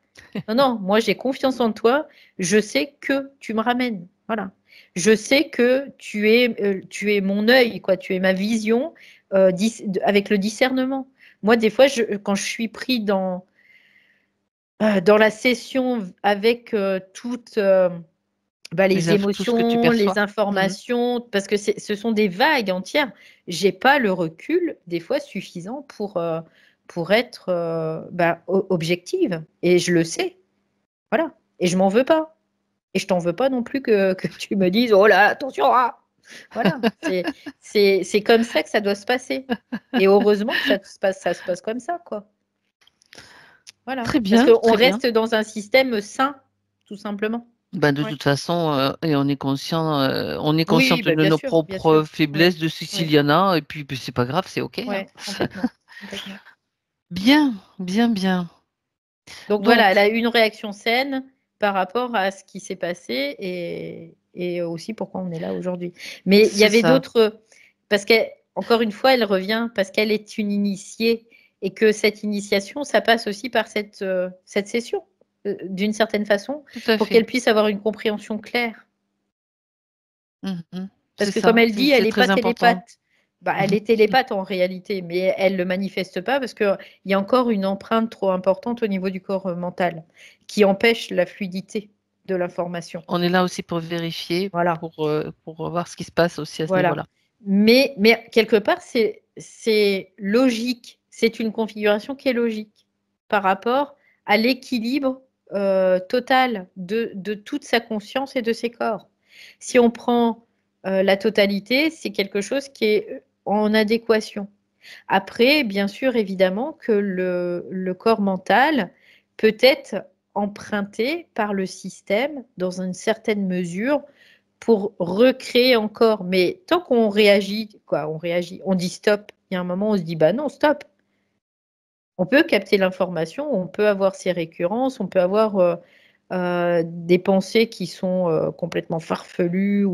Non, non, moi, j'ai confiance en toi. Je sais que tu me ramènes. Voilà. Je sais que tu es mon œil, quoi. Tu es ma vision avec le discernement. Moi, des fois, quand je suis pris dans la session avec toutes les Tout ce que tu émotions, les perçois. Mhm. informations, parce que ce sont des vagues entières. J'ai pas le recul, des fois, suffisant pour être objective. Et je le sais. Voilà. Et je m'en veux pas. Et je t'en veux pas non plus que tu me dises, oh là, attention, ah. Voilà. C'est comme ça que ça doit se passer. Et heureusement que ça se passe comme ça, quoi. Voilà. Très Parce bien, qu'on très bien. reste dans un système sain, tout simplement. Ben, de Ouais. toute façon, et on est conscient Oui, de bien nos sûr, bien sûr. propres Oui, faiblesses de oui, Siciliana, et puis ben, c'est pas grave, c'est ok, hein. ouais, complètement, complètement. Bien, bien, bien. Donc voilà, elle Donc, a eu une réaction saine par rapport à ce qui s'est passé et aussi pourquoi on est là aujourd'hui. Mais il y c'est avait ça, d'autres, parce qu'encore une fois, elle revient parce qu'elle est une initiée et que cette initiation, ça passe aussi par cette session, d'une certaine façon, tout à pour fait. qu'elle puisse avoir une compréhension claire. Mhm. Parce C'est que comme ça, elle dit, elle c'est n'est pas très important. télépathe. Elle est télépathe en réalité, mais elle ne le manifeste pas parce qu'il y a encore une empreinte trop importante au niveau du corps mental qui empêche la fluidité de l'information. On est là aussi pour vérifier, Voilà, pour voir ce qui se passe aussi à ce voilà. niveau-là. Mais quelque part, c'est logique, c'est une configuration qui est logique par rapport à l'équilibre total de toute sa conscience et de ses corps. Si on prend la totalité, c'est quelque chose qui est en adéquation. Après, bien sûr, évidemment, que le corps mental peut être emprunté par le système dans une certaine mesure pour recréer encore. Mais tant qu'on réagit, on dit stop. Il y a un moment où on se dit, bah non, stop. On peut capter l'information, on peut avoir ces récurrences, on peut avoir des pensées qui sont complètement farfelues.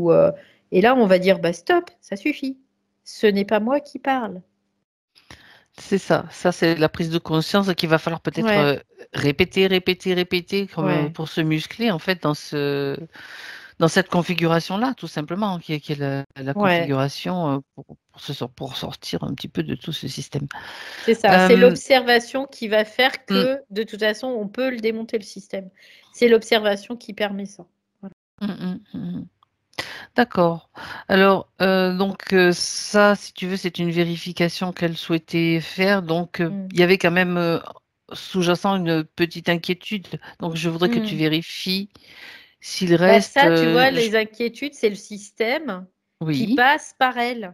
Et là, on va dire, bah stop, ça suffit. Ce n'est pas moi qui parle. C'est ça. Ça, c'est la prise de conscience qu'il va falloir peut-être Ouais. répéter Ouais. pour se muscler, en fait, dans cette configuration-là, tout simplement, qui est la Ouais. configuration pour sortir un petit peu de tout ce système. C'est ça, c'est Euh, l'observation qui va faire mm, que, de toute façon, on peut le démonter, le système. C'est l'observation qui permet ça. Voilà. D'accord. Alors, donc ça, si tu veux, c'est une vérification qu'elle souhaitait faire. Donc, il y avait quand même sous-jacent une petite inquiétude. Donc, je voudrais que tu vérifies s'il Bah, reste. ça, tu vois, les inquiétudes, c'est le système qui Oui. passe par elle.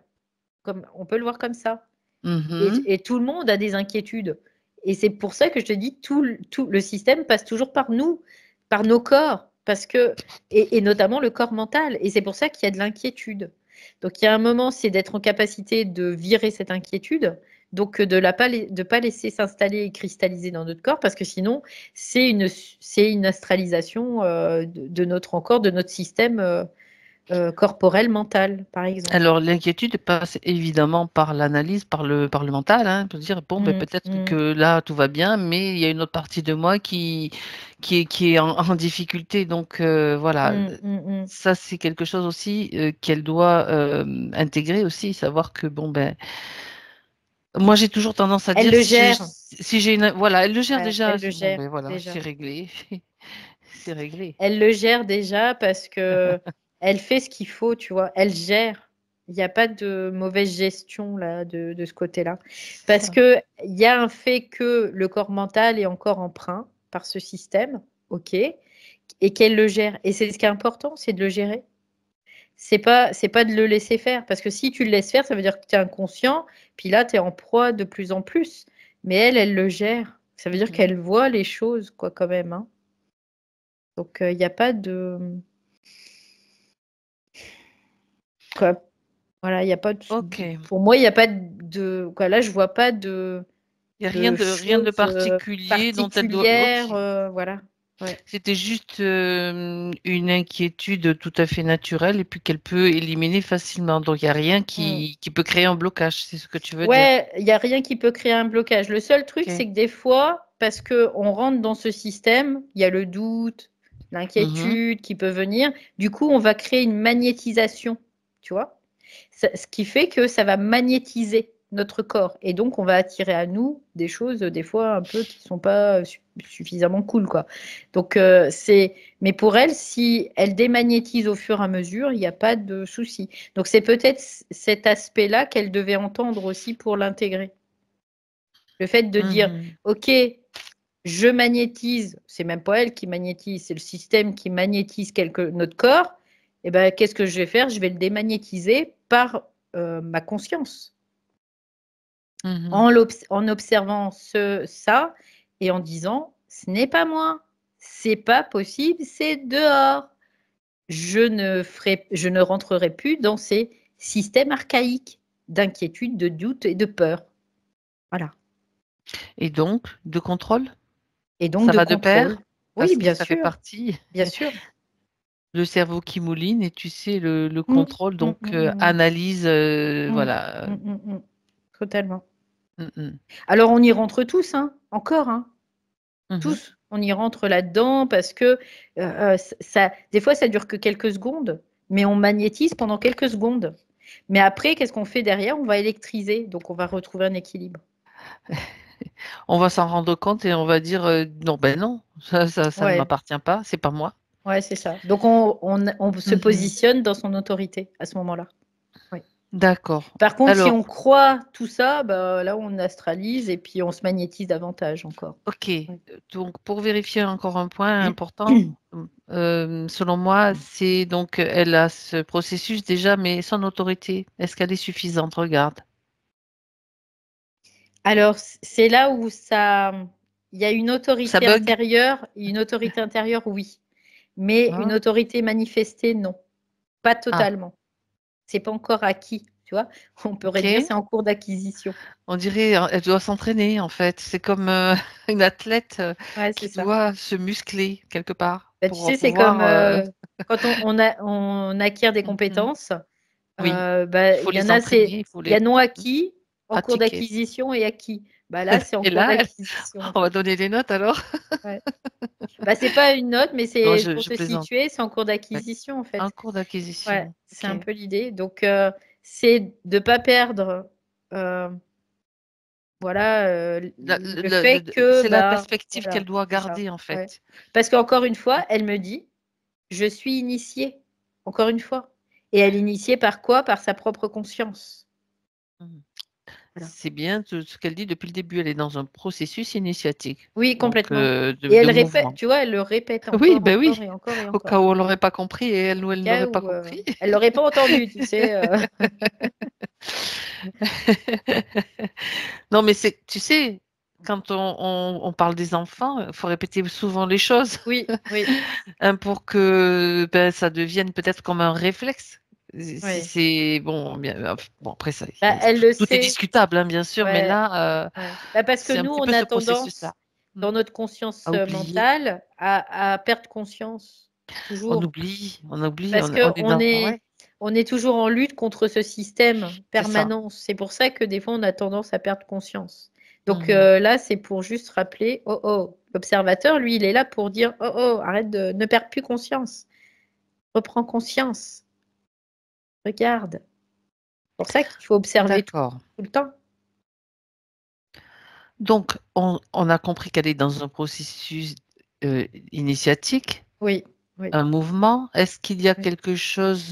Comme, on peut le voir comme ça. Mhm. Et tout le monde a des inquiétudes. Et c'est pour ça que je te dis, tout le système passe toujours par nous, par nos corps, parce que, et notamment le corps mental. Et c'est pour ça qu'il y a de l'inquiétude. Donc il y a un moment, c'est d'être en capacité de virer cette inquiétude, donc de ne pas laisser s'installer et cristalliser dans notre corps, parce que sinon, c'est une astralisation de notre encore, de notre système corporel mental, par exemple. Alors, l'inquiétude passe évidemment par l'analyse, par le mental, hein, pour dire, bon, ben, peut-être que là, tout va bien, mais il y a une autre partie de moi qui est en difficulté. Donc, voilà, ça, c'est quelque chose aussi qu'elle doit intégrer aussi, savoir que, bon, ben, moi, j'ai toujours tendance à Elle dire, le gère. si j'ai une, voilà, elle le gère Ouais, déjà, elle le bon, gère ben, voilà, déjà. c'est réglé, c'est réglé. Elle le gère déjà parce que elle fait ce qu'il faut, tu vois. Elle gère. Il n'y a pas de mauvaise gestion là de ce côté-là. Parce Ça. que il y a un fait que le corps mental est encore emprunt par ce système, ok, et qu'elle le gère. Et c'est ce qui est important, c'est de le gérer. C'est pas de le laisser faire. Parce que si tu le laisses faire, ça veut dire que tu es inconscient, puis là, tu es en proie de plus en plus. Mais elle le gère. Ça veut dire qu'elle voit les choses, quoi, quand même, hein. Donc, il n'y a pas de. Quoi, voilà, il n'y a pas de. Ok. Pour moi, il n'y a pas de. Quoi, là, je vois pas de, Il n'y a de rien de choses particulier dont elle doit. Ok. particulières. Voilà. Ouais. C'était juste une inquiétude tout à fait naturelle et puis qu'elle peut éliminer facilement. Donc, il n'y a rien Mm. qui peut créer un blocage, c'est ce que tu veux dire. Ouais, il n'y a rien qui peut créer un blocage. Le seul truc, Ok. c'est que des fois, parce qu'on rentre dans ce système, il y a le doute, Mhm. l'inquiétude qui peut venir. Du coup, on va créer une magnétisation, tu vois. Ce qui fait que ça va magnétiser notre corps. Et donc, on va attirer à nous des choses, des fois, un peu qui ne sont pas suffisamment cool, quoi. Donc, mais pour elle, si elle démagnétise au fur et à mesure, il n'y a pas de souci. Donc, c'est peut-être cet aspect-là qu'elle devait entendre aussi pour l'intégrer. Le fait de dire, Mhm. OK, je magnétise, c'est même pas elle qui magnétise, c'est le système qui magnétise notre corps. Et ben, qu'est-ce que je vais faire? Je vais le démagnétiser par ma conscience, Mhm. en observant ça et en disant, ce n'est pas moi, c'est pas possible, c'est dehors. Je ne rentrerai plus dans ces systèmes archaïques d'inquiétude, de doute et de peur. Voilà. Et donc, de contrôle, Et donc ça de va de contrôle. pair Oui, parce que bien ça fait sûr, partie. bien sûr. Le cerveau qui mouline et tu sais, le Mm, contrôle, mm, donc mm, analyse, mm, voilà. mm, mm. Totalement. Mhm. Alors on y rentre tous, hein, encore, hein, Mhm. tous. On y rentre là-dedans parce que ça, des fois, ça dure que quelques secondes, mais on magnétise pendant quelques secondes. Mais après, qu'est-ce qu'on fait derrière? On va électriser, donc on va retrouver un équilibre. On va s'en rendre compte et on va dire non, ben non, ça ne Ouais, m'appartient pas, c'est pas moi. ouais, c'est ça. Donc on se Mhm. positionne dans son autorité à ce moment-là. Oui. D'accord. Par contre, si Alors, on croit tout ça, bah, là, on astralise et puis on se magnétise davantage encore. ok. Oui. Donc, pour vérifier encore un point important, selon moi, c'est donc elle a ce processus déjà, mais son autorité, est-ce qu'elle est suffisante? Regarde. Alors, c'est là où il y a une Ça autorité bug? intérieure, oui, mais une Hein. autorité manifestée, non, pas Ah, totalement. C'est pas encore acquis, tu vois. On pourrait dire ok. c'est en cours d'acquisition. On dirait elle doit s'entraîner en fait. C'est comme une athlète Ouais, c'est qui ça. doit se muscler quelque part Bah, tu pour sais, c'est comme pouvoir. quand on acquiert des Mhm. compétences. Oui, il Bah, faut il y en les a, entraîner, il faut il y a les non acquis, en cours pratiquer. d'acquisition et acquis. Bah, là, c'est en Et cours là, d'acquisition, en on va fait. donner les notes alors? Ouais. Bah, c'est pas une note, mais Non, c'est pour je te plaisante. situer, c'est en cours Ouais. d'acquisition, en Un fait. cours Ouais, d'acquisition. c'est Ok. un peu l'idée. Donc, c'est de ne pas perdre euh, voilà, le fait que, C'est la bah, perspective voilà, qu'elle doit c'est ça. garder en Ouais. fait. Parce qu'encore une fois, elle me dit, je suis initiée, encore une fois. Et elle est initiée par quoi? Par sa propre conscience. Mhm. Voilà. C'est bien ce qu'elle dit depuis le début. Elle est dans un processus initiatique, Oui, donc complètement. Et de elle répète, mouvement. tu vois, elle le répète Oui, encore, ben encore oui. et encore et Au cas encore. où on l'aurait pas compris et elle, nous, Au elle cas n'aurait pas où compris. elle l'aurait pas entendu, tu sais. Non, mais c'est, tu sais, quand on parle des enfants, il faut répéter souvent les choses Oui, oui, hein, pour que ben, ça devienne peut-être comme un réflexe. Si oui. c'est bon, bien, bon après ça, Bah, elle le tout est sait. discutable, hein, bien sûr, mais Ouais, là, ouais. Bah, parce que c'est un nous, petit on peu a ce tendance, processus-là. Mm. dans notre conscience À oublier, mentale, à perdre conscience, on toujours. oublie, on oublie, Parce on que est dans, ouais, on est toujours en lutte contre ce système c'est ça. permanent. C'est pour ça que des fois, on a tendance à perdre conscience. Donc Mhm. là, c'est pour juste rappeler, oh oh, l'observateur, lui, il est là pour dire, oh oh, arrête ne perds plus conscience. Reprends conscience. Regarde. C'est pour ça qu'il faut observer D'accord. tout le temps. Donc, on a compris qu'elle est dans un processus initiatique, Oui, oui. un mouvement. Est-ce qu'il y a Oui. quelque chose,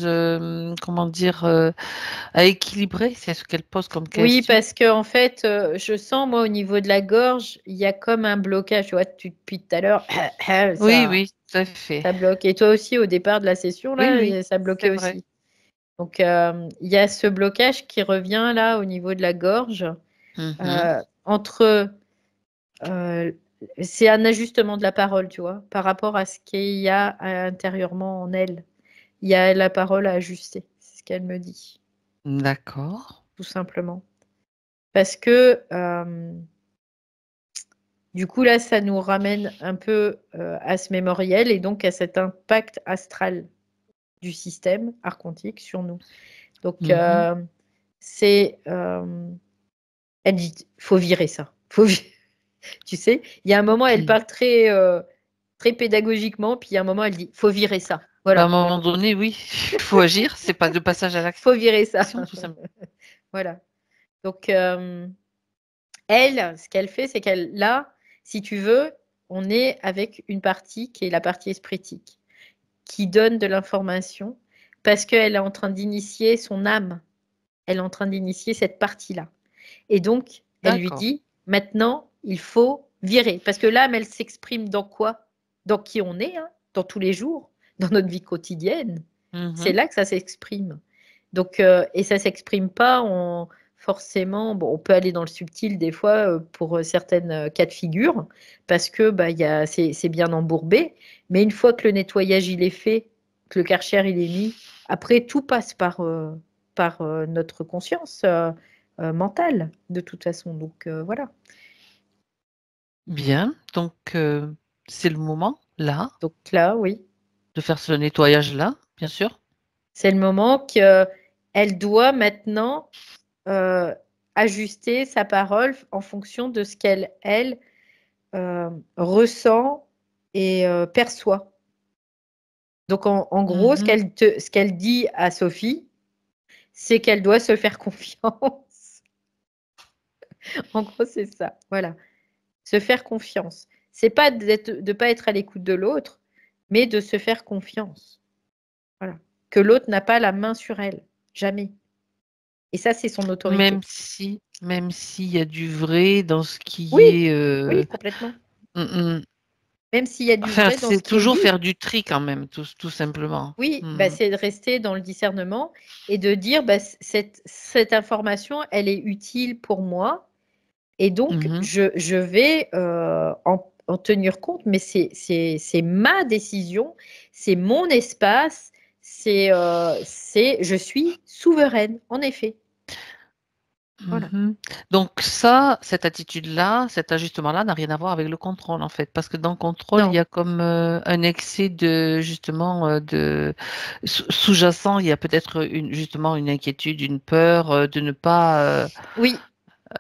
comment dire, à équilibrer? C'est ce qu'elle pose comme Oui, question. parce que en fait, je sens moi au niveau de la gorge, il y a comme un blocage. Tu vois, depuis tout à l'heure, Oui, ça, oui, tout à fait. ça bloque. Et toi aussi, au départ de la session, Oui, là, oui, ça bloquait c'est vrai. aussi. Donc, il y a ce blocage qui revient là au niveau de la gorge. Mhm. Entre, euh, c'est un ajustement de la parole, tu vois, par rapport à ce qu'il y a intérieurement en elle. Il y a la parole à ajuster. C'est ce qu'elle me dit, D'accord. tout simplement. Parce que du coup, là, ça nous ramène un peu à ce mémoriel et donc à cet impact astral du système archontique sur nous. Donc, Mhm. c'est, elle dit, faut virer ça. Tu sais, il y a un moment, elle Ok. parle très pédagogiquement, puis il y a un moment, elle dit, faut virer ça. Bah, à un Voilà, moment donné, oui, il faut agir. C'est pas de passage à faut virer ça. l'action, tout simplement. Voilà. Donc, elle, ce qu'elle fait, c'est qu'elle, là, si tu veux, on est avec une partie qui est la partie espritique, qui donne de l'information parce qu'elle est en train d'initier son âme. Elle est en train d'initier cette partie-là. Et donc, elle lui D'accord. dit, maintenant, il faut virer. Parce que l'âme, elle s'exprime dans quoi? Dans qui on est, hein, dans tous les jours, dans notre vie quotidienne. C'est Mhm. là que ça s'exprime. Donc, et ça s'exprime pas en forcément. Bon, on peut aller dans le subtil des fois pour certaines cas de figure, parce que bah, c'est bien embourbé. Mais une fois que le nettoyage il est fait, que le Karcher il est mis, après tout passe par notre conscience mentale, de toute façon. Donc voilà. Bien. Donc, c'est le moment, là, Donc là, oui, de faire ce nettoyage-là, bien sûr. c'est le moment qu'elle doit maintenant euh, ajuster sa parole en fonction de ce elle ressent et perçoit. Donc en gros, Mhm. ce qu'elle dit à Sophie, c'est qu'elle doit se faire confiance. En gros, c'est ça. Voilà. Se faire confiance. C'est pas de pas être à l'écoute de l'autre, mais de se faire confiance. Voilà. Que l'autre n'a pas la main sur elle. Jamais. Et ça, c'est son autorité. Même s'il y a du vrai dans ce qui Oui, est. oui, complètement. Mm. Même s'il y a du Enfin, vrai dans ce c'est qui est toujours dit. faire du tri quand même, tout simplement. Oui, c'est de rester dans le discernement et de dire cette information, elle est utile pour moi et donc Mhm. je vais en tenir compte, mais c'est ma décision, c'est mon espace, je suis souveraine, en effet. Voilà. Mhm. Donc ça, cette attitude-là, cet ajustement-là n'a rien à voir avec le contrôle en fait, parce que dans le contrôle, il y Non, a comme un excès de justement sous-jacent, il y a peut-être justement une inquiétude, une peur de ne pas oui.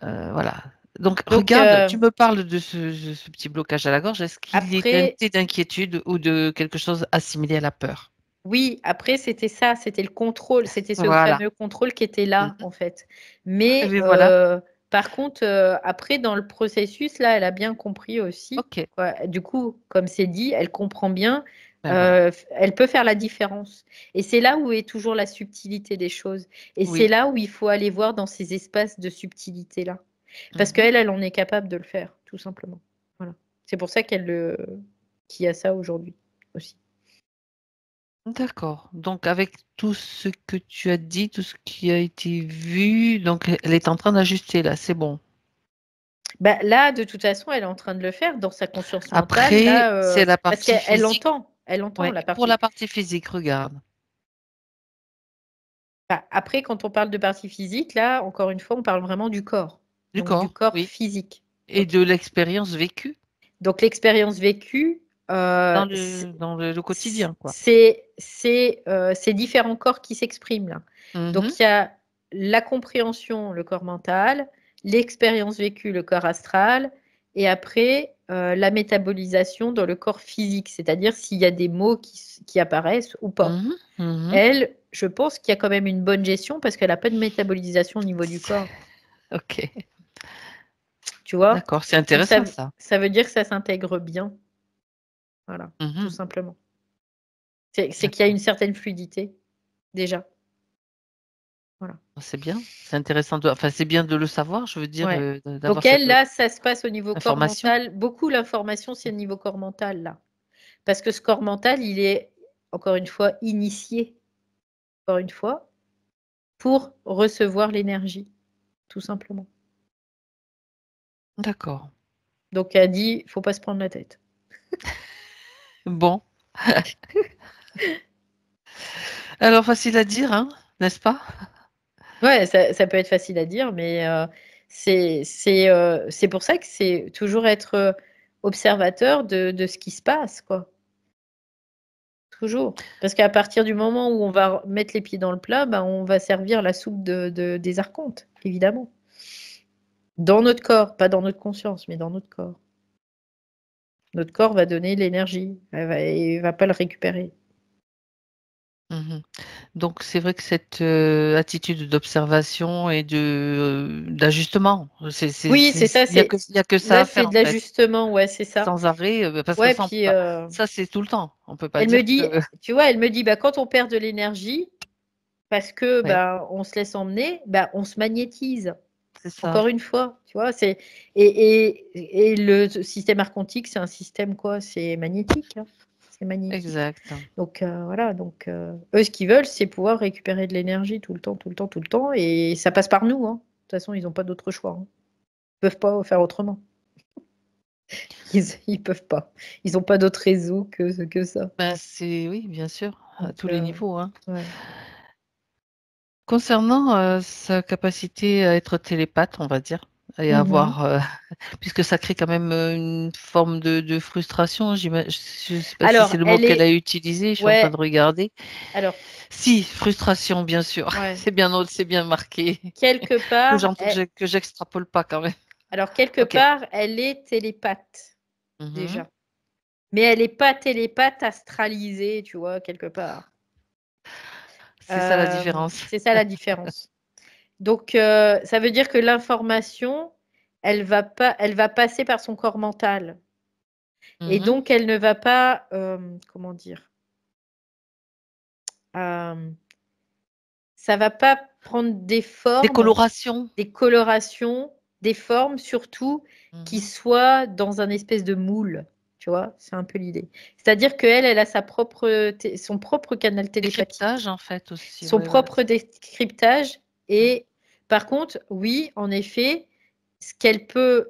voilà. Donc Donc regarde, tu me parles de ce petit blocage à la gorge. Est-ce qu'il est après, teinté d'inquiétude ou de quelque chose assimilé à la peur? oui, après c'était ça, c'était le contrôle, c'était ce Voilà. fameux contrôle qui était là Mhm. en fait. Eh Mais bien, voilà. par contre, après dans le processus là, elle a bien compris aussi. Ok. Quoi. Du coup, comme c'est dit, elle comprend bien, Ben voilà. elle peut faire la différence. Et c'est là où est toujours la subtilité des choses. Et c'est Oui. là où il faut aller voir dans ces espaces de subtilité là, parce Mhm. qu'elle en est capable de le faire, tout simplement. Voilà. C'est pour ça qu'il y a ça aujourd'hui aussi. D'accord. Donc, avec tout ce que tu as dit, tout ce qui a été vu, donc elle est en train d'ajuster là, c'est bon. Bah, là, de toute façon, elle est en train de le faire dans sa conscience mentale, Après, là, c'est la parce partie qu'elle physique. elle entend Ouais. la Pour partie. la partie physique, regarde. Bah, après, quand on parle de partie physique, là, encore une fois, on parle vraiment du corps, Du donc du corps, corps oui. physique. Et Ok. de l'expérience vécue Donc l'expérience vécue, dans le quotidien, quoi. c'est différents corps qui s'expriment là. Mhm. Donc il y a la compréhension, le corps mental, l'expérience vécue, le corps astral, et après la métabolisation dans le corps physique, c'est-à-dire s'il y a des mots qui apparaissent ou pas. Mhm. Mhm. Elle, je pense qu'il y a quand même une bonne gestion parce qu'elle n'a pas de métabolisation au niveau du corps, Ok. tu vois. D'accord, c'est Donc intéressant ça. ça veut dire que ça s'intègre bien, voilà, tout Mhm. simplement. C'est qu'il y a D'accord. une certaine fluidité, déjà. Voilà. C'est bien. C'est intéressant enfin, c'est bien de le savoir, je veux dire, Ouais. d'avoir Donc cette elle, là, ça se passe au niveau corps information. mental. Beaucoup l'information, c'est au niveau corps mental, là. Parce que ce corps mental, il est, encore une fois, initié, encore une fois, pour recevoir l'énergie, tout simplement. D'accord. Donc elle dit, faut pas se prendre la tête. Bon. Alors, facile à dire, hein, n'est-ce pas? Ouais, ça peut être facile à dire, mais c'est pour ça que c'est toujours être observateur de ce qui se passe, quoi. Toujours. Parce qu'à partir du moment où on va mettre les pieds dans le plat, ben, on va servir la soupe des archontes, évidemment. Dans notre corps, pas dans notre conscience, mais dans notre corps. Notre corps va donner l'énergie, il va pas le récupérer. Mhm. Donc, c'est vrai que cette attitude d'observation et d'ajustement, Oui, c'est ça, il y a que ça là, à c'est faire de en fait, l'ajustement, ouais, c'est ça. sans arrêt, parce que Ouais, ça, puis ça c'est tout le temps. On peut pas elle me dire dit, que, tu vois, elle me dit, bah, quand on perd de l'énergie, parce que ouais, bah, on se laisse emmener, bah, on se magnétise. c'est ça. Encore une fois, tu vois, et le système archontique, c'est un système quoi? C'est magnétique, hein. C'est magnétique. Exact. Donc voilà, donc eux, ce qu'ils veulent, c'est pouvoir récupérer de l'énergie tout le temps, tout le temps, tout le temps, et ça passe par nous, hein. De toute façon, ils n'ont pas d'autre choix, hein. Ils peuvent pas faire autrement. Ils peuvent pas. Ils n'ont pas d'autre réseau que ça. Ben, oui, bien sûr, à Donc tous les niveaux, hein. ouais. Concernant sa capacité à être télépathe, on va dire, et Mhm. avoir, puisque ça crée quand même une forme de frustration, je ne sais pas si c'est Alors, le mot elle qu'elle a est, utilisé, je suis en train ouais. de regarder. Alors, Si, frustration, bien sûr, ouais. c'est bien autre, c'est bien marqué, Quelque part, que j'extrapole pas quand même. alors quelque Ok. part, elle est télépathe Mhm. déjà. Mais elle n'est pas télépathe astralisée, tu vois, quelque part. C'est ça la différence. C'est ça la différence. Donc, ça veut dire que l'information, elle va passer par son corps mental. Et Mhm. donc, elle ne va pas, comment dire, euh, ça va pas prendre des Des formes, colorations. des colorations, des formes surtout qui soient dans un espèce de moule. Tu vois, c'est un peu l'idée. C'est-à-dire qu'elle, elle a son propre canal télépathique, Décryptage, en fait, aussi. son Ouais, voilà. propre décryptage. Et par contre, oui, en effet, ce qu'elle peut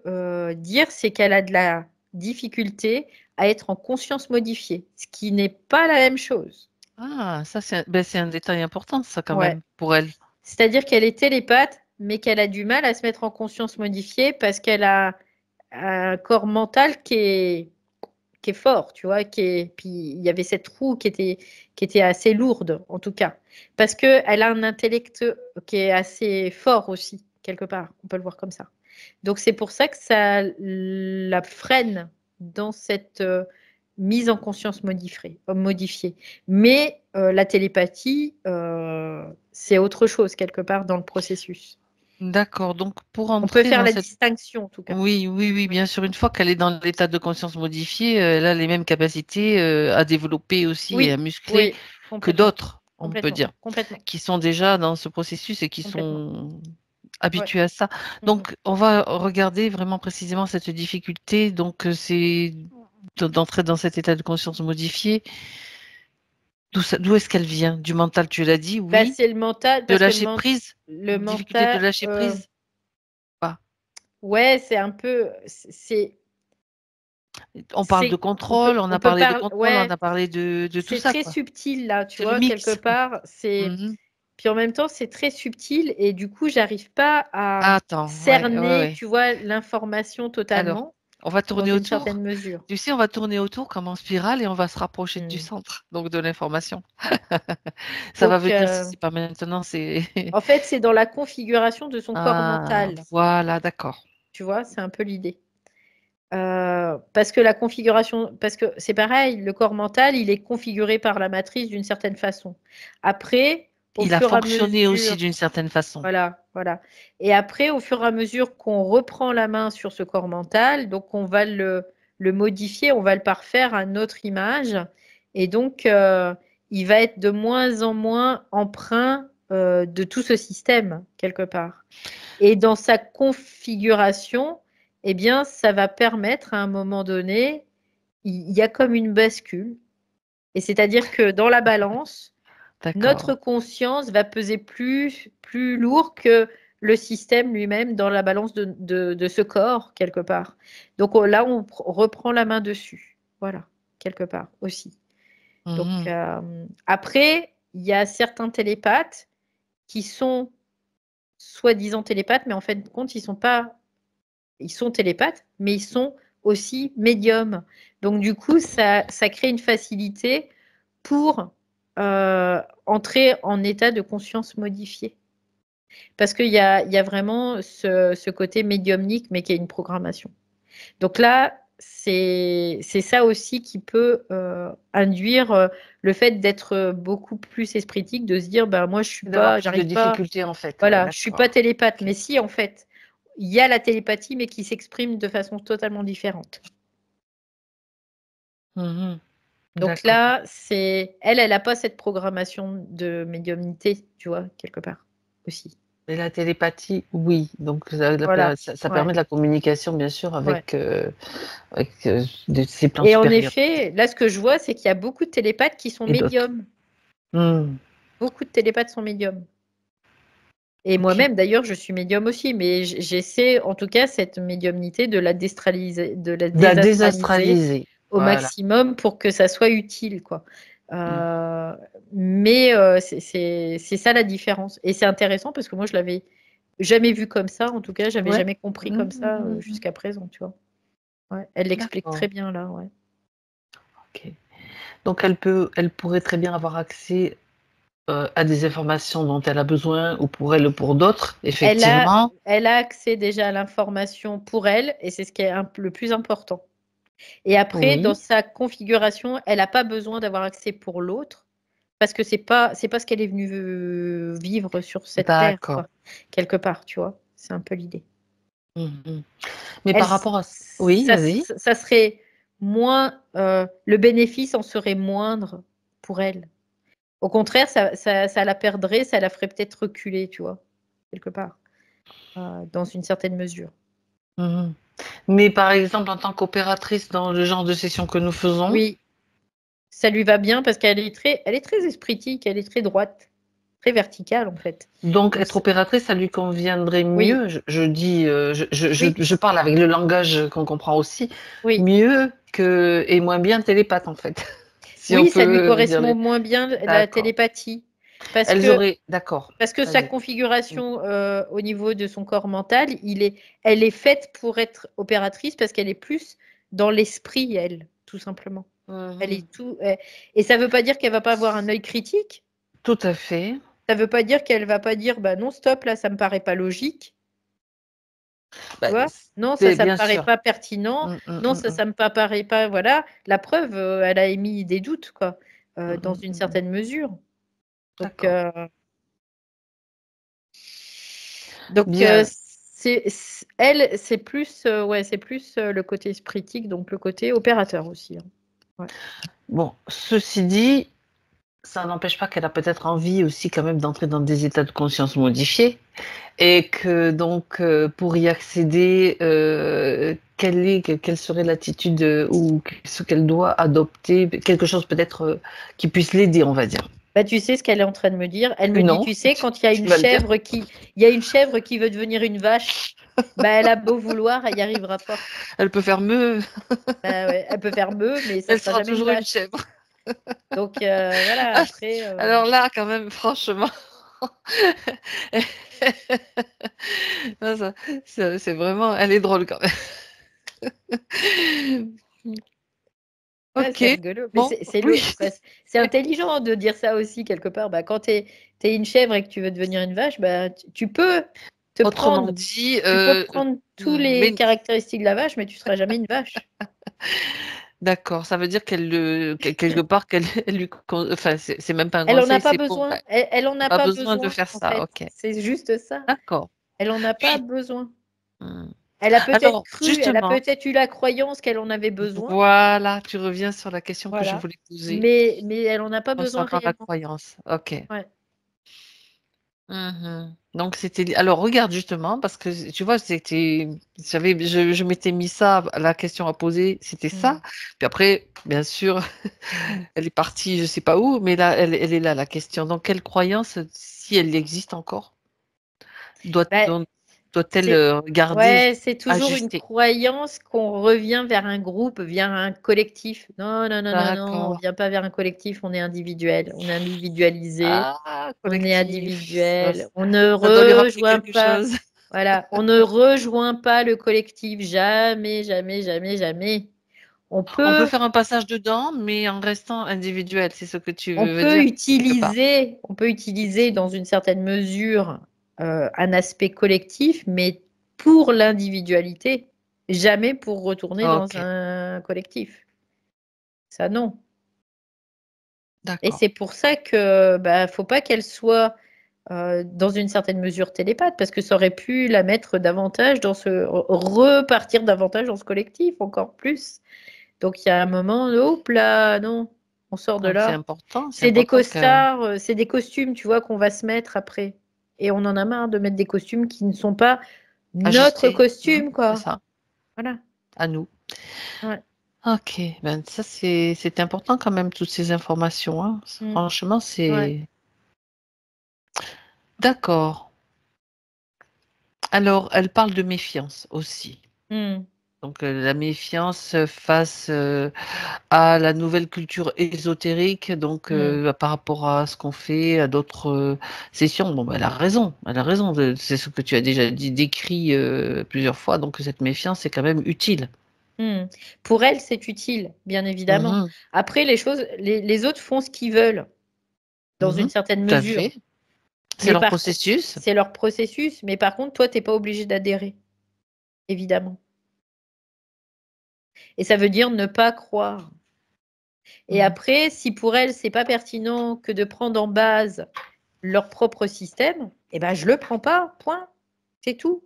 dire, c'est qu'elle a de la difficulté à être en conscience modifiée, ce qui n'est pas la même chose. Ah, ça, c'est un détail important, ça, quand Ouais. même, pour elle. C'est-à-dire qu'elle est télépathe, mais qu'elle a du mal à se mettre en conscience modifiée parce qu'elle a un corps mental qui est fort, tu vois, puis il y avait cette roue qui était assez lourde, en tout cas, parce qu'elle a un intellect qui est assez fort aussi, quelque part, on peut le voir comme ça. Donc c'est pour ça que ça la freine dans cette mise en conscience modifiée. Mais la télépathie, c'est autre chose, quelque part, dans le processus. D'accord. Donc, pour On peut entrer faire dans la cette... distinction, en tout cas. Oui, bien sûr. Une fois qu'elle est dans l'état de conscience modifié, elle a les mêmes capacités à développer aussi et à Oui, muscler que complètement. d'autres, on peut dire, Complètement. qui sont déjà dans ce processus et qui Complètement. sont habitués à ça. Mhm. Donc, on va regarder vraiment précisément cette difficulté. Donc, c'est d'entrer dans cet état de conscience modifié. D'où est-ce qu'elle vient? Du mental, tu l'as dit, Bah, oui. c'est le mental, De parce que lâcher prise? le Une difficulté de mental, lâcher prise? Pas. ouais, c'est un peu, On parle de contrôle, on on a peut parlé de parler, contrôle, on ouais, a parlé de tout c'est ça, très quoi. subtil là, tu C'est le vois, quelque mix. part, Mhm. puis en même temps, c'est très subtil et du coup, j'arrive pas à Attends, ouais. cerner, tu vois, l'information Alors, totalement on va dans tourner une autour. certaine mesure. Tu sais, on va tourner autour comme en spirale et on va se rapprocher du Hmm. centre, donc de l'information. Ça va Donc, venir si c'est pas maintenant, c'est... en fait, c'est dans la configuration de son corps Ah, mental, voilà, d'accord. tu vois, c'est un peu l'idée. Parce que la configuration, parce que c'est pareil, le corps mental, il est configuré par la matrice d'une certaine façon. Après, au Il a fur et à fonctionné aussi mesure, d'une certaine façon. voilà. Et après, au fur et à mesure qu'on reprend la main sur ce corps mental, donc on va le modifier, on va le parfaire à notre image. Et donc, il va être de moins en moins emprunt de tout ce système, quelque part. Et dans sa configuration, eh bien, ça va permettre à un moment donné, il y a comme une bascule. Et c'est-à-dire que dans la balance, notre D'accord. conscience va peser plus lourd que le système lui-même dans la balance de ce corps, quelque part. Donc là, on reprend la main dessus. Voilà, quelque part aussi. Donc Mhm. après, il y a certains télépathes qui sont soi-disant télépathes, mais en fait, compte, ils sont pas, ils sont télépathes, mais ils sont aussi médiums. Donc du coup, ça crée une facilité pour entrer en état de conscience modifié. Parce il y a vraiment ce côté médiumnique, mais qui est une programmation. Donc là, c'est ça aussi qui peut induire le fait d'être beaucoup plus espritique, de se dire, ben, moi, je suis D'avoir pas, plus de j'arrive pas, difficultés, en fait. voilà, je suis pas D'accord. télépathe. Ok. Mais si, en fait, il y a la télépathie, mais qui s'exprime de façon totalement différente. Mhm. Donc D'accord. là, elle n'a pas cette programmation de médiumnité, tu vois, quelque part aussi. Et la télépathie, oui. Donc, Voilà, ça ouais, permet de la communication, bien sûr, ouais. avec ces plans Et en supérieurs. effet, là, ce que je vois, c'est qu'il y a beaucoup de télépathes qui sont Et d'autres. médiums. Hmm. Beaucoup de télépathes sont médiums. Et Ok. moi-même, d'ailleurs, je suis médium aussi, mais j'essaie, en tout cas, cette médiumnité de la De la désastraliser désastraliser. au Voilà. maximum pour que ça soit utile, quoi. Hmm. Mais c'est ça la différence. Et c'est intéressant parce que moi, je l'avais jamais vu comme ça. En tout cas, j'avais Ouais. jamais compris comme ça Mhm. jusqu'à présent, tu vois. Ouais, elle l'explique D'accord. très bien là, ouais. Ok. Donc, elle pourrait très bien avoir accès à des informations dont elle a besoin, ou pour elle ou pour d'autres, effectivement. Elle a accès déjà à l'information pour elle, et c'est ce qui est le plus important. Et après, dans Oui. sa configuration, elle n'a pas besoin d'avoir accès pour l'autre, parce que c'est pas ce qu'elle est venue vivre sur cette terre, D'accord. quoi, quelque part, tu vois. C'est un peu l'idée. Mhm. Mais Elle, par rapport à... Oui, vas-y. ça serait moins, le bénéfice en serait moindre pour elle. Au contraire, ça la perdrait, ça la ferait peut-être reculer, tu vois, quelque part, dans une certaine mesure. Mhm. Mais par exemple, en tant qu'opératrice dans le genre de session que nous faisons, Oui, ça lui va bien parce qu'elle est elle est très espritique, elle est très droite, très verticale en fait. donc Donc, être opératrice, ça lui conviendrait oui, mieux. Je dis, oui, je parle avec le langage qu'on comprend aussi, oui. mieux que et moins bien télépathe en fait, si on Oui, ça lui peut dire correspond les. moins bien la D'accord. télépathie parce Elles que auraient, d'accord. sa Vas-y. configuration au niveau de son corps mental, elle est faite pour être opératrice parce qu'elle est plus dans l'esprit, elle, tout simplement. Elle Mhm. est tout. Et ça ne veut pas dire qu'elle va pas avoir un œil critique. Tout à fait. Ça ne veut pas dire qu'elle va pas dire bah non, stop, là, ça me paraît pas logique. Tu Bah, vois? Non, c'est ça me bien paraît sûr. pas pertinent. Mm, mm, Non, mm, ça me paraît pas. Voilà. La preuve, elle a émis des doutes, quoi, mm, dans mm, une mm, mm. certaine mesure. Donc, D'accord. Donc, Bien. elle, c'est plus, ouais, c'est plus le côté spritique, donc le côté opérateur aussi. Hein. Ouais. Bon, ceci dit, ça n'empêche pas qu'elle a peut-être envie aussi quand même d'entrer dans des états de conscience modifiés et que donc pour y accéder, quelle serait l'attitude ou ce qu'elle doit adopter, quelque chose peut-être qui puisse l'aider, on va dire. Bah, tu sais ce qu'elle est en train de me dire? Elle me dit, Non, tu sais, quand il y a tu une vas le dire. chèvre il y a une chèvre qui veut devenir une vache, bah, elle a beau vouloir, elle n'y arrivera pas. Elle peut faire mieux, Bah, ouais, elle peut faire bœuf, mais ça elle sera sera jamais une toujours une vache. chèvre. Donc, voilà, Ah, après, alors là, quand même, franchement, non, c'est vraiment, elle est drôle quand même. ouais, Ok, c'est rigolo. Mais bon, oui. c'est intelligent de dire ça aussi, quelque part. Bah, quand tu es une chèvre et que tu veux devenir une vache, bah, tu peux te Autrement prendre, dit, tous les mais caractéristiques de la vache, mais tu seras jamais une vache. d'accord, ça veut dire quelque part, elle lui, enfin, c'est même pas un Elle en a conseil, pas c'est pour, besoin. Elle en a pas pas besoin de besoin, faire en ça. fait. Ok, C'est juste ça. d'accord. Elle en a pas Oui. besoin. Hmm. Elle a peut-être Alors, cru, elle a justement, peut-être eu la croyance qu'elle en avait besoin. voilà, tu reviens sur la question que je Voilà. voulais poser Mais elle en a pas besoin concernant la réellement. croyance. Ok. Ouais. Mhm. Donc c'était alors regarde justement parce que tu vois je m'étais mis ça la question à poser c'était ça Mm. puis après bien sûr elle est partie je sais pas où mais là elle est là la question donc quelle croyance si elle existe encore doit Bah, doit- doit-elle c'est garder ouais, c'est toujours une ajuster croyance qu'on revient vers un groupe, vers un collectif. Non, non, non, non, non, on d'accord vient pas vers un collectif, on est individuel, on est individualisé, ah on est collectif individuel, on ne ça doit lui rappeler rejoint quelque pas, chose voilà, on ne rejoint pas le collectif, jamais, jamais, jamais, jamais. On on peut peut, faire un passage dedans mais en restant individuel c'est ce que tu veux dire quelque part. on peut utiliser dans une certaine mesure un aspect collectif, mais pour l'individualité, jamais pour retourner dans Ok, un collectif. Ça, non. Et d'accord. c'est pour ça que bah, faut pas qu'elle soit dans une certaine mesure télépathe, parce que ça aurait pu la mettre davantage repartir davantage dans ce collectif, encore plus. Donc il y a un moment, hop là, non, on sort de Donc là. c'est important que. C'est des costumes, tu vois, qu'on va se mettre après. Et on en a marre de mettre des costumes qui ne sont pas notre Ajuster, costume, c'est quoi. ça, Voilà. à nous. Ouais. Ok, ben ça c'est important quand même toutes ces informations, hein. Mm. Franchement, Ouais. c'est d'accord. Alors, elle parle de méfiance aussi. Mm. Donc la méfiance face à la nouvelle culture ésotérique, donc Mm. par rapport à ce qu'on fait, à d'autres sessions. Bon, ben, elle a raison. C'est ce que tu as déjà dit, décrit plusieurs fois. Donc cette méfiance est quand même utile. Mm. Pour elle, c'est utile, bien évidemment. Mhm, Après, les autres font ce qu'ils veulent, dans une mhm, certaine tout à mesure. fait. C'est Mais leur par contre, processus. c'est leur processus. Mais par contre, toi, tu n'es pas obligé d'adhérer, évidemment. Et ça veut dire ne pas croire. Et Mhm. après, si pour elles, c'est pas pertinent que de prendre en base leur propre système, eh ben je le prends pas, point. C'est tout.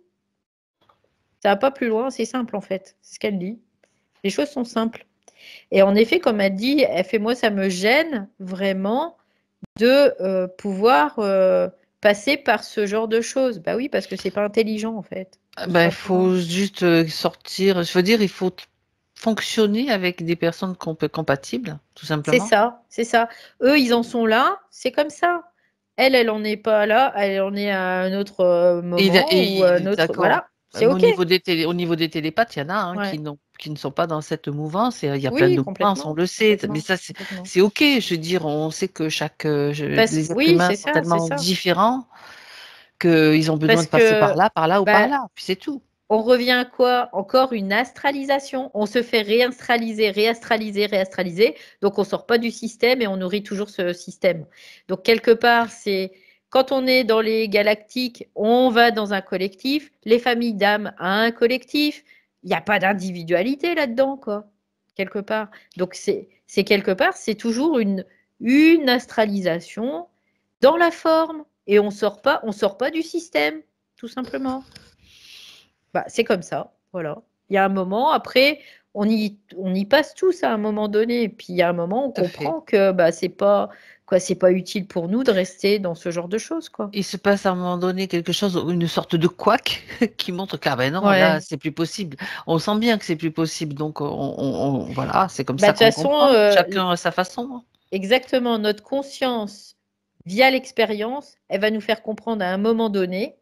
Ça va pas plus loin, c'est simple en fait. C'est ce qu'elle dit. Les choses sont simples. Et en effet, comme elle dit, elle fait moi, ça me gêne vraiment de pouvoir passer par ce genre de choses. Bah oui, parce que c'est pas intelligent en fait. Tout Ben, il simplement. faut juste sortir. Je veux dire, il faut fonctionner avec des personnes compatibles, tout C'est simplement. ça, c'est ça. Eux, ils en sont là, c'est comme ça. Elle en est pas là, elle en est à un autre moment ou un autre. D'accord. Voilà, c'est OK. Au niveau des télépathes, il y en a Ouais. qui ne sont pas dans cette mouvance. Et il y a plein Oui, de mouvances, on complètement. le sait. Mais Complètement. ça, Complètement. c'est OK. Je veux dire, on sait que les êtres Oui, humains c'est sont ça, c'est tellement ça. différents qu'ils ont besoin Parce de passer que par là ou par bah, là. Puis c'est tout. on revient à quoi? Encore une astralisation. On se fait réastraliser, réastraliser, réastraliser. Donc, on ne sort pas du système et on nourrit toujours ce système. Donc, quelque part, c'est quand on est dans les galactiques, on va dans un collectif. Les familles d'âmes à un collectif. Il n'y a pas d'individualité là-dedans, quoi. Quelque part. Donc, c'est quelque part, c'est toujours une astralisation dans la forme. Et on sort pas du système, tout simplement. Bah, c'est comme ça, voilà. Il y a un moment, après, on y passe tous à un moment donné. Puis il y a un moment, on Tout à fait. comprend que bah, c'est pas utile pour nous de rester dans ce genre de choses, quoi. Il se passe à un moment donné quelque chose, une sorte de couac qui montre que, ah ben non, là, Ouais. c'est plus possible. On sent bien que c'est plus possible. Donc, voilà, c'est comme Bah, ça de toute qu'on façon, comprend. Chacun à sa façon, hein. exactement, notre conscience, via l'expérience, elle va nous faire comprendre à un moment donné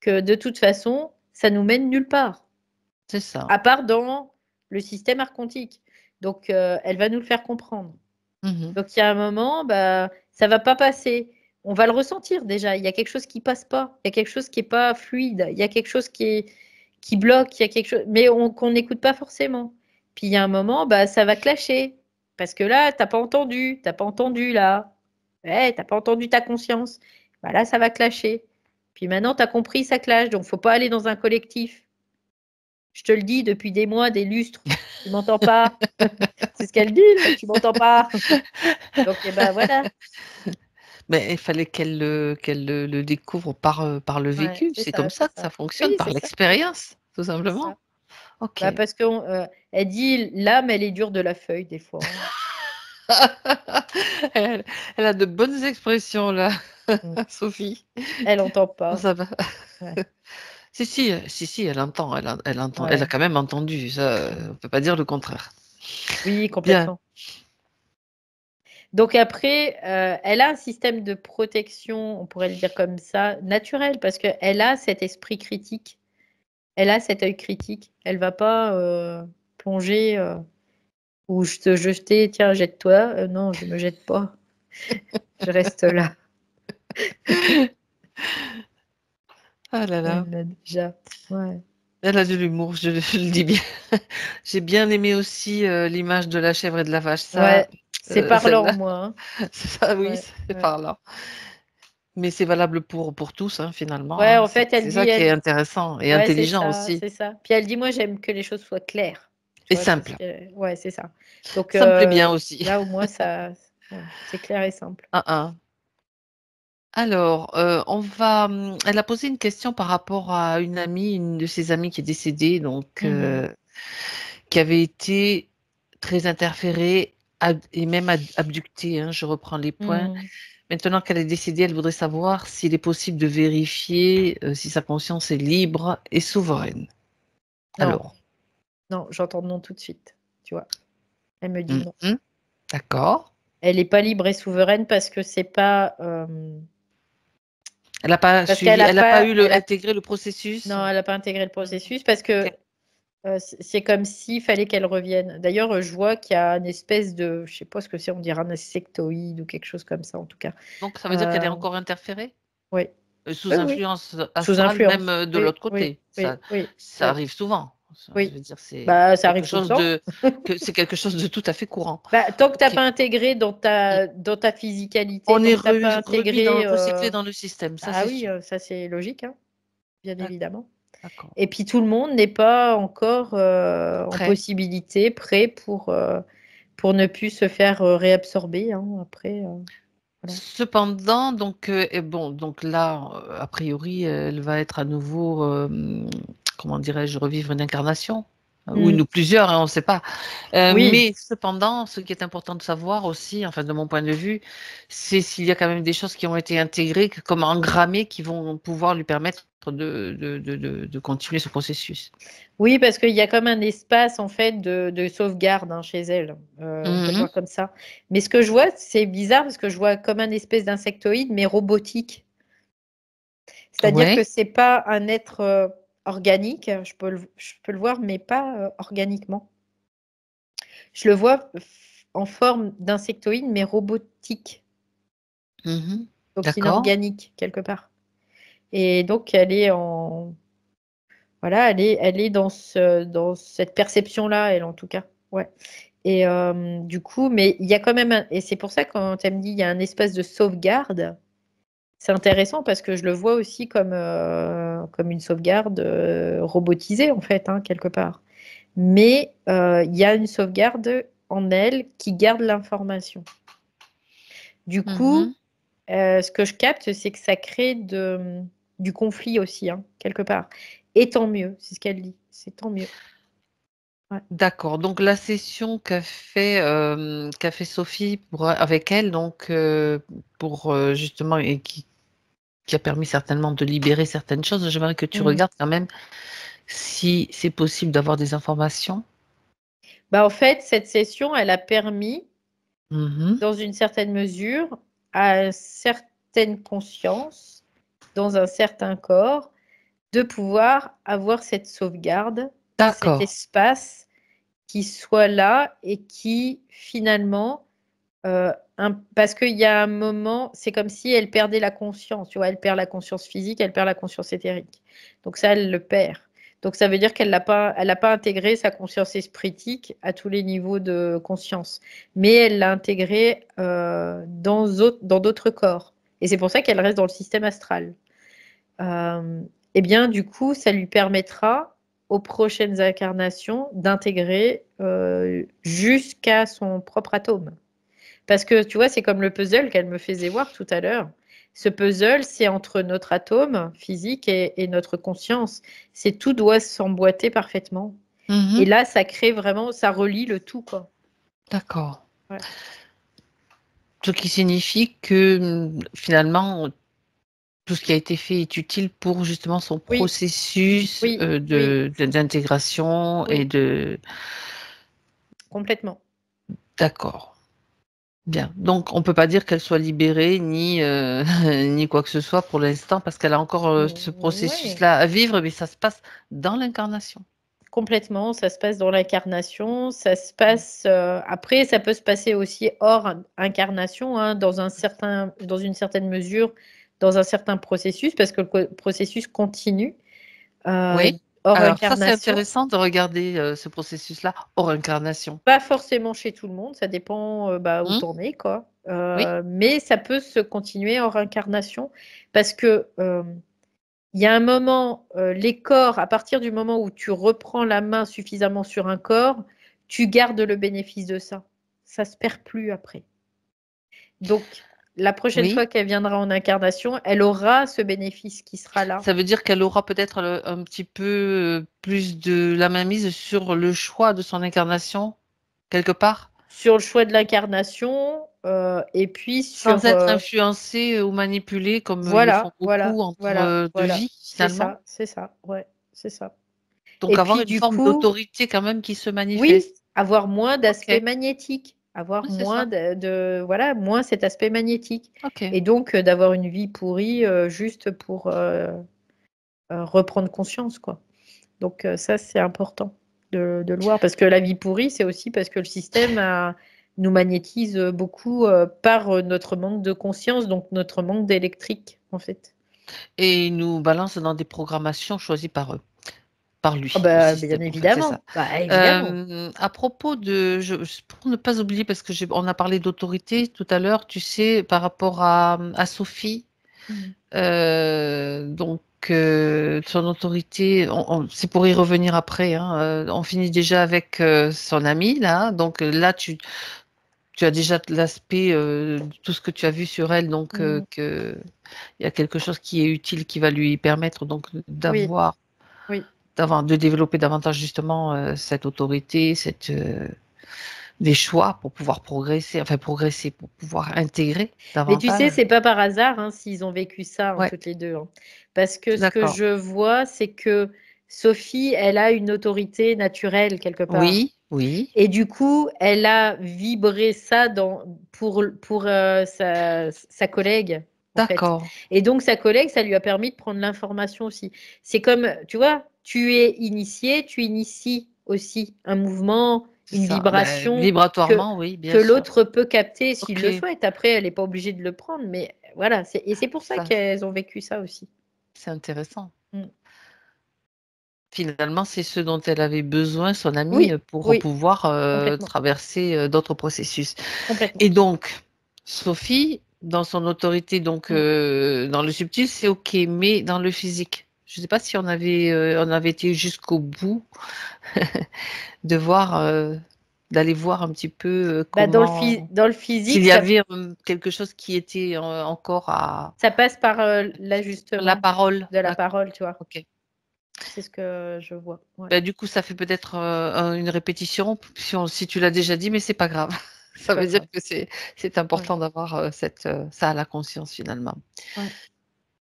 que de toute façon, ça nous mène nulle part, C'est ça. à part dans le système archontique. Donc, elle va nous le faire comprendre. Mhm. Donc il y a un moment, bah, ça va pas passer. On va le ressentir déjà. Il y a quelque chose qui passe pas. Il y a quelque chose qui est pas fluide. Il y a quelque chose qui bloque. Il y a quelque chose, mais qu'on n'écoute pas forcément. Puis il y a un moment, bah, ça va clasher. Parce que là, t'as pas entendu. T'as pas entendu là. Ouais, t'as pas entendu ta conscience. Bah, là, ça va clasher. Puis maintenant, tu as compris, ça clash. Donc, faut pas aller dans un collectif. Je te le dis depuis des mois, des lustres. Tu m'entends pas? C'est ce qu'elle dit, là. Tu m'entends pas? Donc, eh ben voilà. Mais il fallait qu'elle le découvre par le Ouais, vécu. c'est C'est ça, comme c'est ça que ça. ça fonctionne, Oui, par c'est ça, l'expérience, tout c'est ça. simplement. Ok. Bah, parce que elle dit l'âme, elle est dure de la feuille des fois, hein. Elle a de bonnes expressions là, Mm. Sophie. Elle entend pas. Ça va. Ouais, Si, elle entend, elle entend, elle a ouais. quand même entendu. Ça, Mm. on peut pas dire le contraire. Oui, Bien. complètement. Donc après, elle a un système de protection, on pourrait le dire comme ça, naturel, parce qu'elle a cet esprit critique, elle a cet œil critique. Elle va pas plonger ou je te jeter, tiens, jette-toi. Non, je me jette pas. Je reste là. Ah là là. Elle l'a déjà. Ouais. Elle a de l'humour, je le dis bien. J'ai bien aimé aussi l'image de la chèvre et de la vache. Ça, Ouais, c'est parlant, celle-là, moi, hein. ça, oui, Ouais, c'est ouais. parlant. Mais c'est valable pour tous, hein, finalement, Ouais, hein. en fait, elle C'est dit, ça qui est intéressant et ouais, intelligent aussi. c'est ça. Puis elle dit, moi, j'aime que les choses soient claires. Tu Et vois, c'est ce simple. que, ouais, c'est ça. Donc Ça me plaît bien aussi. là, au moins, ouais, c'est clair et simple. Ah, ah. Alors, elle a posé une question par rapport à une amie, une de ses amies qui est décédée, donc Mhm. qui avait été très interférée et même abductée, hein, je reprends les points. Mhm. Maintenant qu'elle est décédée, elle voudrait savoir s'il est possible de vérifier si sa conscience est libre et souveraine. Non, Alors, non, j'entends non tout de suite. Tu vois, elle me dit non. mhm, d'accord. Elle n'est pas libre et souveraine parce que c'est pas, Elle n'a pas parce qu'elle suivi, a elle n'a pas pas, eu elle a, intégré le processus. non, elle n'a pas intégré le Mhm. processus parce que Ok. c'est comme s'il fallait qu'elle revienne. D'ailleurs, je vois qu'il y a une espèce de, je sais pas ce que c'est, on dirait un insectoïde ou quelque chose comme ça en tout cas. Donc, ça veut dire qu'elle est Euh, encore interférée? oui, oui, Sous oui, influence sous astrale, même influence. de Oui, l'autre oui, côté. oui, oui, Ça oui, arrive souvent. Je oui. veux dire, Bah, ça arrive tout le temps. c'est quelque chose de tout à fait courant. Bah, tant que tu n'as Ok. pas intégré Mm. dans ta physicalité, On tant est que tu n'as pas remis dans, intégré, recyclé dans le système, ça ah c'est oui, sûr. ça c'est logique, hein, bien évidemment. D'accord. Et puis tout le monde n'est pas encore en Prêt. possibilité, prêt pour ne plus se faire réabsorber, hein, après. Voilà. Cependant, donc, et bon, donc là, a priori, elle va être à nouveau, comment dirais-je, revivre une incarnation. ou une ou plusieurs, hein, on ne sait pas. Oui, Mais cependant, ce qui est important de savoir aussi, enfin de mon point de vue, c'est s'il y a quand même des choses qui ont été intégrées, comme engrammées, qui vont pouvoir lui permettre de continuer ce processus. oui, parce qu'il y a comme un espace en fait de sauvegarde chez elle. On peut le Mhm. voir comme ça. Mais ce que je vois, c'est bizarre parce que je vois comme un espèce d'insectoïde, mais robotique. C'est-à-dire que Ouais, c'est pas un être organique. Je peux le voir, mais pas organiquement. Je le vois en forme d'insectoïde, mais robotique, mhm. donc D'accord, inorganique quelque part. Et donc elle est en voilà, elle est dans cette perception-là, elle en tout cas. Ouais. Et du coup, mais il y a quand même et c'est pour ça quand elle me dit il y a un espace de sauvegarde, c'est intéressant parce que je le vois aussi comme une sauvegarde robotisée en fait, hein, quelque part. Mais il y a une sauvegarde en elle qui garde l'information. Du coup, mhm. ce que je capte, c'est que ça crée du conflit aussi, hein, quelque part. Et tant mieux, c'est ce qu'elle dit. C'est tant mieux. Ouais. D'accord. Donc la session qu'a fait Sophie avec elle, donc pour justement et qui a permis certainement de libérer certaines choses. J'aimerais que tu Mm. regardes quand même si c'est possible d'avoir des informations. Bah, en fait, cette session, elle a permis, Mhm. dans une certaine mesure, à une certaine conscience, dans un certain corps, de pouvoir avoir cette sauvegarde, cet D'accord, espace qui soit là et qui, finalement, parce qu'il y a un moment, c'est comme si elle perdait la conscience, tu vois, elle perd la conscience physique, elle perd la conscience éthérique. Donc ça, elle le perd. Donc ça veut dire elle n'a pas intégré sa conscience espritique à tous les niveaux de conscience, mais elle l'a intégré dans d'autres corps. Et c'est pour ça qu'elle reste dans le système astral. Euh, et bien, du coup, ça lui permettra aux prochaines incarnations d'intégrer jusqu'à son propre atome. Parce que tu vois, c'est comme le puzzle qu'elle me faisait voir tout à l'heure. Ce puzzle, c'est entre notre atome physique et notre conscience. C'est tout doit s'emboîter parfaitement. Et mhm. là, ça crée vraiment, ça relie le tout, quoi. D'accord. Ouais. Ce qui signifie que finalement, tout ce qui a été fait est utile pour justement son Oui, processus oui, oui, d'intégration et oui, de... complètement. D'accord. Bien. Donc, on ne peut pas dire qu'elle soit libérée ni, ni quoi que ce soit pour l'instant parce qu'elle a encore ce Oui, processus-là à vivre, mais ça se passe dans l'incarnation. complètement. Ça se passe dans l'incarnation. Ça se passe. Après, ça peut se passer aussi hors incarnation, hein, dans une certaine mesure, dans un certain processus, parce que le processus continue. Euh, Oui. hors Alors, ça, c'est incarnation, intéressant de regarder ce processus-là hors incarnation. pas forcément chez tout le monde, ça dépend bah, où Hmm. t'en es, quoi. Oui. Mais ça peut se continuer hors incarnation parce que il y a un moment, les corps, à partir du moment où tu reprends la main suffisamment sur un corps, tu gardes le bénéfice de ça. Ça se perd plus après. Donc, la prochaine Oui. fois qu'elle viendra en incarnation, elle aura ce bénéfice qui sera là. Ça veut dire qu'elle aura peut-être un petit peu plus de la mainmise sur le choix de son incarnation, quelque part, Sur le choix de l'incarnation et puis sans sur être influencée ou manipulée comme ils le font voilà, voilà, beaucoup entre voilà, deux voilà. vies, finalement. C'est ça, ouais, c'est ça. Donc Et avoir puis une du forme coup, d'autorité quand même qui se oui, manifeste. avoir moins Ok, d'aspect magnétique, avoir oui, c'est moins ça. voilà, moins cet aspect magnétique. Ok. Et donc d'avoir une vie pourrie juste pour reprendre conscience, quoi. Donc ça, c'est important de le voir. Parce que la vie pourrie, c'est aussi parce que le système nous magnétise beaucoup par notre manque de conscience, donc notre manque d'électrique, en fait. Et ils nous balance dans des programmations choisies par eux, par Ah lui, le bah, bien système, en fait, c'est ça. évidemment. Bah, évidemment. À propos de, pour ne pas oublier, parce que on a parlé d'autorité tout à l'heure, tu sais, par rapport à Sophie, Mhm. donc son autorité, c'est pour y revenir après, hein, on finit déjà avec son ami là, donc là tu as déjà l'aspect de tout ce que tu as vu sur elle, donc Mhm. que il y a quelque chose qui est utile qui va lui permettre donc Oui, d'avoir oui. de développer davantage justement cette autorité, des choix pour pouvoir progresser, pour pouvoir intégrer Mais tu sais, davantage. c'est pas par hasard hein, s'ils ont vécu ça Ouais, toutes les deux. Hein. Parce que ce que d'accord. je vois, c'est que Sophie, elle a une autorité naturelle quelque part. Oui, oui, Et du coup, elle a vibré ça pour sa collègue, en fait. d'accord. Et donc, sa collègue, ça lui a permis de prendre l'information aussi. C'est comme, tu vois, tu es initié, tu inities aussi un mouvement, C'est une ça. Ben, vibration que, vibratoirement, oui, que bien sûr. l'autre peut capter s'il le Ok, souhaite. Après, elle n'est pas obligée de le prendre, mais voilà. Et c'est pour ça ça, qu'elles ont vécu ça aussi. c'est intéressant. Mm. Finalement, c'est ce dont elle avait besoin, son amie, Oui, pour oui, pouvoir complètement, traverser d'autres processus. complètement. Et donc, Sophie, dans son autorité, donc Mm. dans le subtil, c'est OK, mais dans le physique, je ne sais pas si on avait été jusqu'au bout de voir, d'aller voir un petit peu Bah, comment, dans le physique, s'il y avait quelque chose qui était encore à ça passe par la l'ajustement parole. de la D'accord, parole, tu vois. OK. C'est ce que je vois. Ouais. Ben, du coup, ça fait peut-être une répétition si tu l'as déjà dit, mais c'est pas grave. C'est Ça pas veut dire grave. que c'est Ouais. important d'avoir ça à la conscience finalement. Ouais.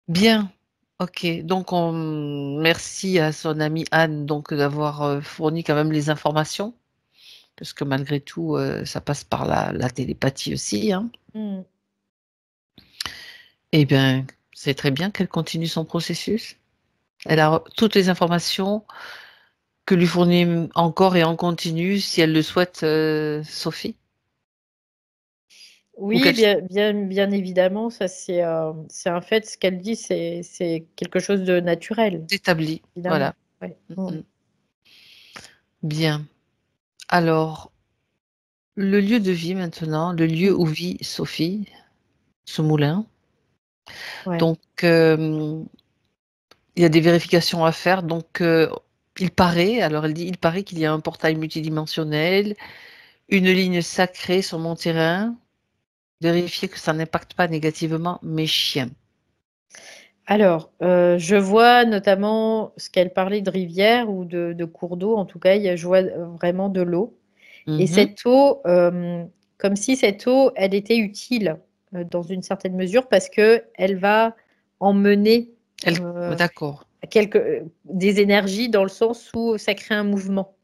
Bien, ok. Donc merci à son amie Anne donc d'avoir fourni quand même les informations, parce que malgré tout, ça passe par la télépathie aussi, hein. Mm. Eh bien, c'est très bien qu'elle continue son processus. Elle a toutes les informations que lui fournit encore et en continu, si elle le souhaite, Sophie. Ou Oui, qu'elle bien évidemment, ça c'est un fait. Ce qu'elle dit, c'est quelque chose de naturel, s'établit. évidemment. Voilà. Ouais. Mm. Mhm. Bien. Alors, le lieu de vie maintenant, le lieu Mm. où vit Sophie, ce moulin. Ouais. Donc, il y a des vérifications à faire. Donc, il paraît, alors elle dit, il paraît qu'il y a un portail multidimensionnel, une ligne sacrée sur mon terrain. Vérifier que ça n'impacte pas négativement mes chiens. Alors, je vois notamment ce qu'elle parlait de rivière ou de cours d'eau. En tout cas, je vois vraiment de l'eau. Et Mhm. cette eau, comme si cette eau, elle était utile dans une certaine mesure parce que elle va emmener Elle, euh, d'accord. des énergies dans le sens où ça crée un mouvement.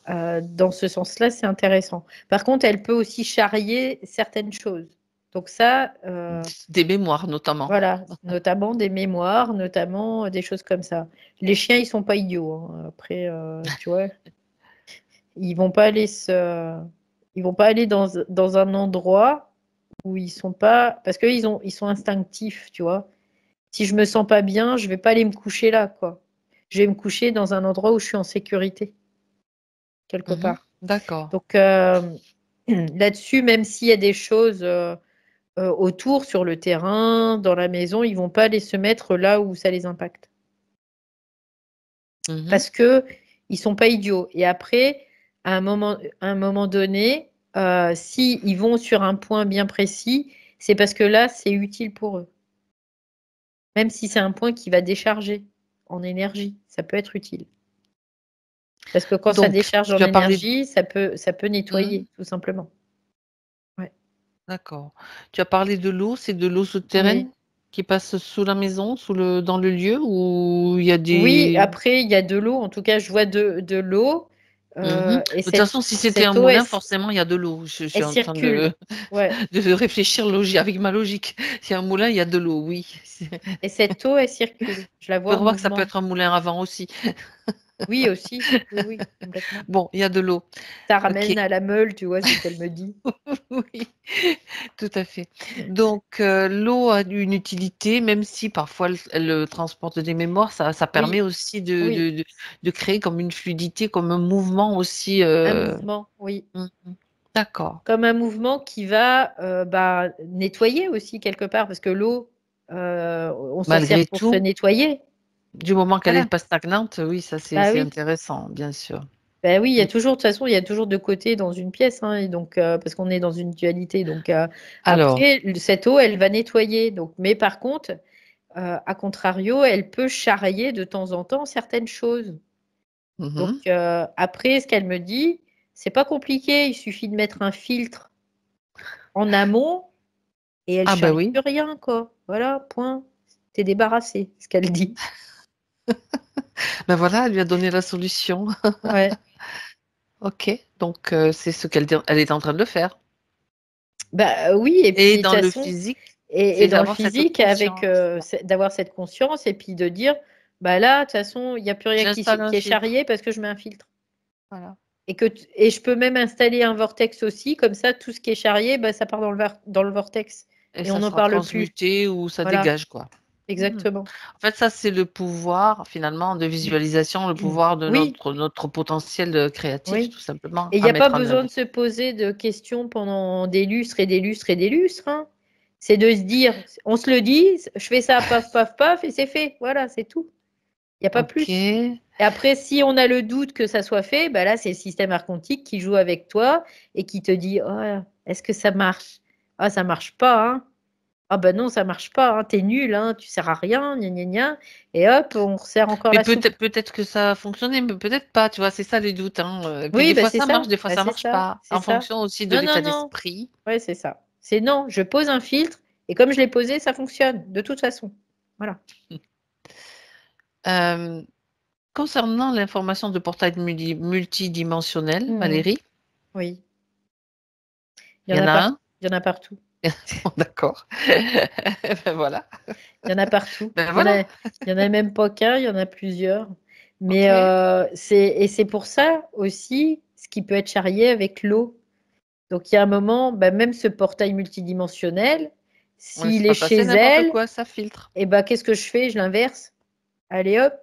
Dans ce sens-là, c'est intéressant. Par contre, elle peut aussi charrier certaines choses. Donc ça, Des mémoires notamment. voilà, notamment des mémoires, notamment des choses comme ça. Les chiens, ils sont pas idiots. Hein. Après, tu vois, ils vont pas aller ils vont pas aller dans un endroit où ils sont pas, parce ils sont instinctifs, tu vois. Si je me sens pas bien, je vais pas aller me coucher là, quoi. Je vais me coucher dans un endroit où je suis en sécurité, quelque Mhm. part. D'accord. Donc là-dessus, même s'il y a des choses autour, sur le terrain, dans la maison, ils vont pas aller se mettre là où ça les impacte. Mhm. Parce que ils sont pas idiots. Et après, à un moment donné, si ils vont sur un point bien précis, c'est parce que là, c'est utile pour eux. Même si c'est un point qui va décharger en énergie, ça peut être utile. Parce que quand ça Donc, décharge en tu as parlé. énergie, ça peut Mhm. nettoyer, tout simplement. Ouais. D'accord. Tu as parlé de l'eau, c'est de l'eau Oui. souterraine qui passe sous la maison, dans le lieu où il y a Oui, des. après, il y a de l'eau. En tout cas, je vois de l'eau. Mhm. De Et toute façon, si c'était un cette eau, moulin, forcément, il y a de l'eau. Je suis elle en train circule. Ouais. de réfléchir avec ma logique. S'il y a un moulin, il y a de l'eau, oui. Et cette eau, elle circule. Je la Tu peux vois en remarquer que ça peut mouvement. être un moulin à vent aussi. Oui, aussi. Oui, oui, complètement. Bon, il y a de l'eau. Ça Ok. ramène à la meule, tu vois, c'est ce qu'elle me dit. Oui, tout à fait. Donc, l'eau a une utilité, même si parfois elle transporte des mémoires, ça permet Oui, aussi oui. de créer comme une fluidité, comme un mouvement aussi. Un mouvement, oui. Mhm. D'accord. Comme un mouvement qui va bah, nettoyer aussi quelque part, parce que l'eau, on s'en Malgré sert pour se tout, nettoyer. du moment qu'elle n'est Voilà. pas stagnante, oui, ça Bah c'est oui. intéressant, bien sûr. Ben oui, il y a Mm. toujours, de toute façon, il y a toujours deux côtés dans une pièce, hein, et donc, parce qu'on est dans une dualité. Donc, Alors, après, cette eau, elle va nettoyer. Donc, mais par contre, à contrario, elle peut charrier de temps en temps certaines choses. Donc, après, ce qu'elle me dit, c'est pas compliqué, il suffit de mettre un filtre en amont et elle Ah ben charrie oui. plus rien, quoi. Voilà, point. T'es débarrassé, ce qu'elle dit. Ben voilà, elle lui a donné la solution. Ouais. Ok, donc c'est ce elle est en train de faire. Bah oui, et Et puis de toute dans le façon, physique, et c'est dans le d'avoir cette physique, avec conscience. d'avoir cette conscience et puis de dire, bah là, de toute façon, il n'y a plus rien J'installe un qui est filtre. charrié parce que je mets un filtre. Voilà. Et je peux même installer un vortex aussi, comme ça, tout ce qui est charrié, bah, ça part dans le vortex Et et on ça n'en sera parle plus. transmuté ou ça Voilà, dégage, quoi. exactement. En fait, ça, c'est le pouvoir, finalement, de visualisation, le pouvoir de Oui, notre potentiel créatif, oui. tout simplement, Et il n'y à a pas mettre en besoin de œuvre. se poser de questions pendant des lustres et des lustres et des lustres, hein. C'est de se dire, on se le dit, je fais ça, paf, paf, paf, et c'est fait. Voilà, c'est tout. Il n'y a pas Ok. plus. Et après, si on a le doute que ça soit fait, bah là, c'est le système archontique qui joue avec toi et qui te dit, oh, est-ce que ça marche? Ah, ça marche pas, hein. Ah ben non, ça marche pas, hein. T'es nul, hein. Tu sers à rien, gna gna gna. Et hop, on resserre encore Mais la soupe. peut-être que ça a fonctionné, mais peut-être pas, tu vois, c'est ça les doutes, hein. Et puis Oui, des bah fois c'est ça marche, ça. des fois Bah ça c'est marche ça. pas, C'est en ça. fonction aussi de Non, non, l'état non. d'esprit. Ouais, c'est ça. C'est non, je pose un filtre et comme je l'ai posé, ça fonctionne de toute façon. Voilà. Euh, Concernant l'information de portail multidimensionnel, Mhm. Valérie, Oui. il y en a un? Il y en a partout. D'accord. Ben voilà. Il y en a partout. Ben voilà. Il y en a même pas qu'un, il y en a plusieurs. Mais Ok. c'est pour ça aussi ce qui peut être charrié avec l'eau. Donc il y a un moment, bah, même ce portail multidimensionnel, On laisse s'il est pas chez passer n'importe elle, quoi, ça filtre. et bah, qu'est-ce que je fais? Je l'inverse. Allez hop,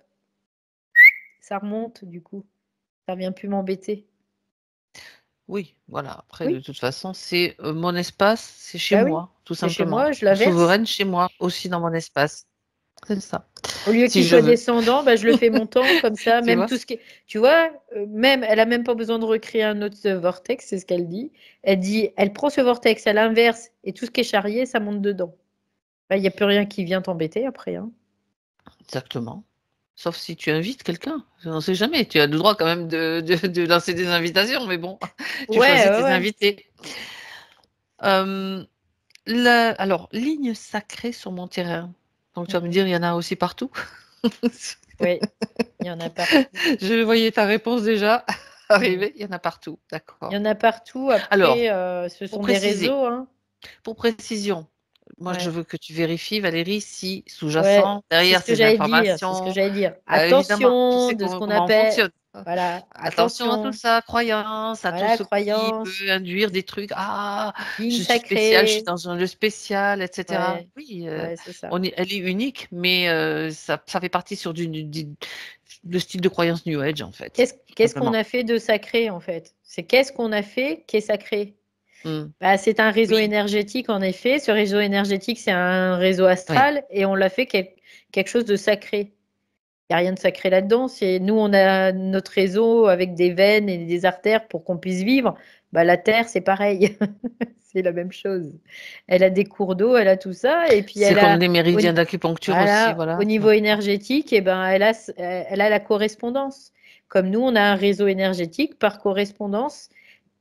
ça remonte du coup. Ça vient plus m'embêter. Oui, voilà. Après, de Oui, toute façon, c'est mon espace, c'est chez bah oui. moi, tout C'est chez simplement. moi, je Je suis l'inverse. souveraine chez moi, aussi dans mon espace. C'est ça. Au lieu Si qu'il je soit veux. descendant, bah, je le fais montant comme ça. Tu Même vois? tout ce qui tu vois, même, elle a même pas besoin de recréer un autre vortex, c'est ce qu'elle dit. Elle dit, elle prend ce vortex, elle inverse et tout ce qui est charrié, ça monte dedans. Bah, il n'y a plus rien qui vient t'embêter après, hein. Exactement. Sauf si tu invites quelqu'un. On ne sait jamais. Tu as le droit quand même de lancer des invitations, mais bon, tu Ouais, choisis ouais, tes ouais. invités. Euh, alors, ligne sacrée sur mon terrain. Donc, tu vas me Mhm. dire, il y en a aussi partout. Oui, il y en a partout. Je voyais ta réponse déjà Mhm. arriver. Il y en a partout. Il y D'accord. en a partout. Alors, Après, ce pour sont des préciser, réseaux, hein. pour précision, moi, je Ouais, veux que tu vérifies, Valérie, si ouais, sous-jacent, c'est derrière ce que ces j'allais dire. C'est ce que informations, j'allais dire. évidemment, tu Attention sais de ce qu'on comment on appelle, fonctionne. voilà, Attention à tout attention. ça, croyance, à tout Voilà, ce qui croyance, peut induire des trucs. Ah, ligne je suis spéciale, je suis sacrée. dans le spécial, etc. Ouais, Oui, ouais, c'est ça. elle est unique, mais ça fait partie sur le style de croyance New Age, en fait, tout Qu'est-ce qu'on simplement. a fait de sacré en fait? C'est qu'est-ce qu'on a fait qui est sacré? Hmm. Bah, c'est un réseau Oui, énergétique en effet. Ce réseau énergétique, c'est un réseau oui, astral et on l'a fait quelque chose de sacré. Il n'y a rien de sacré là-dedans. C'est nous, on a notre réseau avec des veines et des artères pour qu'on puisse vivre. Bah, la Terre, c'est pareil. C'est la même chose. Elle a des cours d'eau, elle a tout ça, et puis c'est elle comme a des au, méridiens d'acupuncture aussi, voilà, au voilà. niveau énergétique, et ben elle a la correspondance. Comme nous, on a un réseau énergétique par correspondance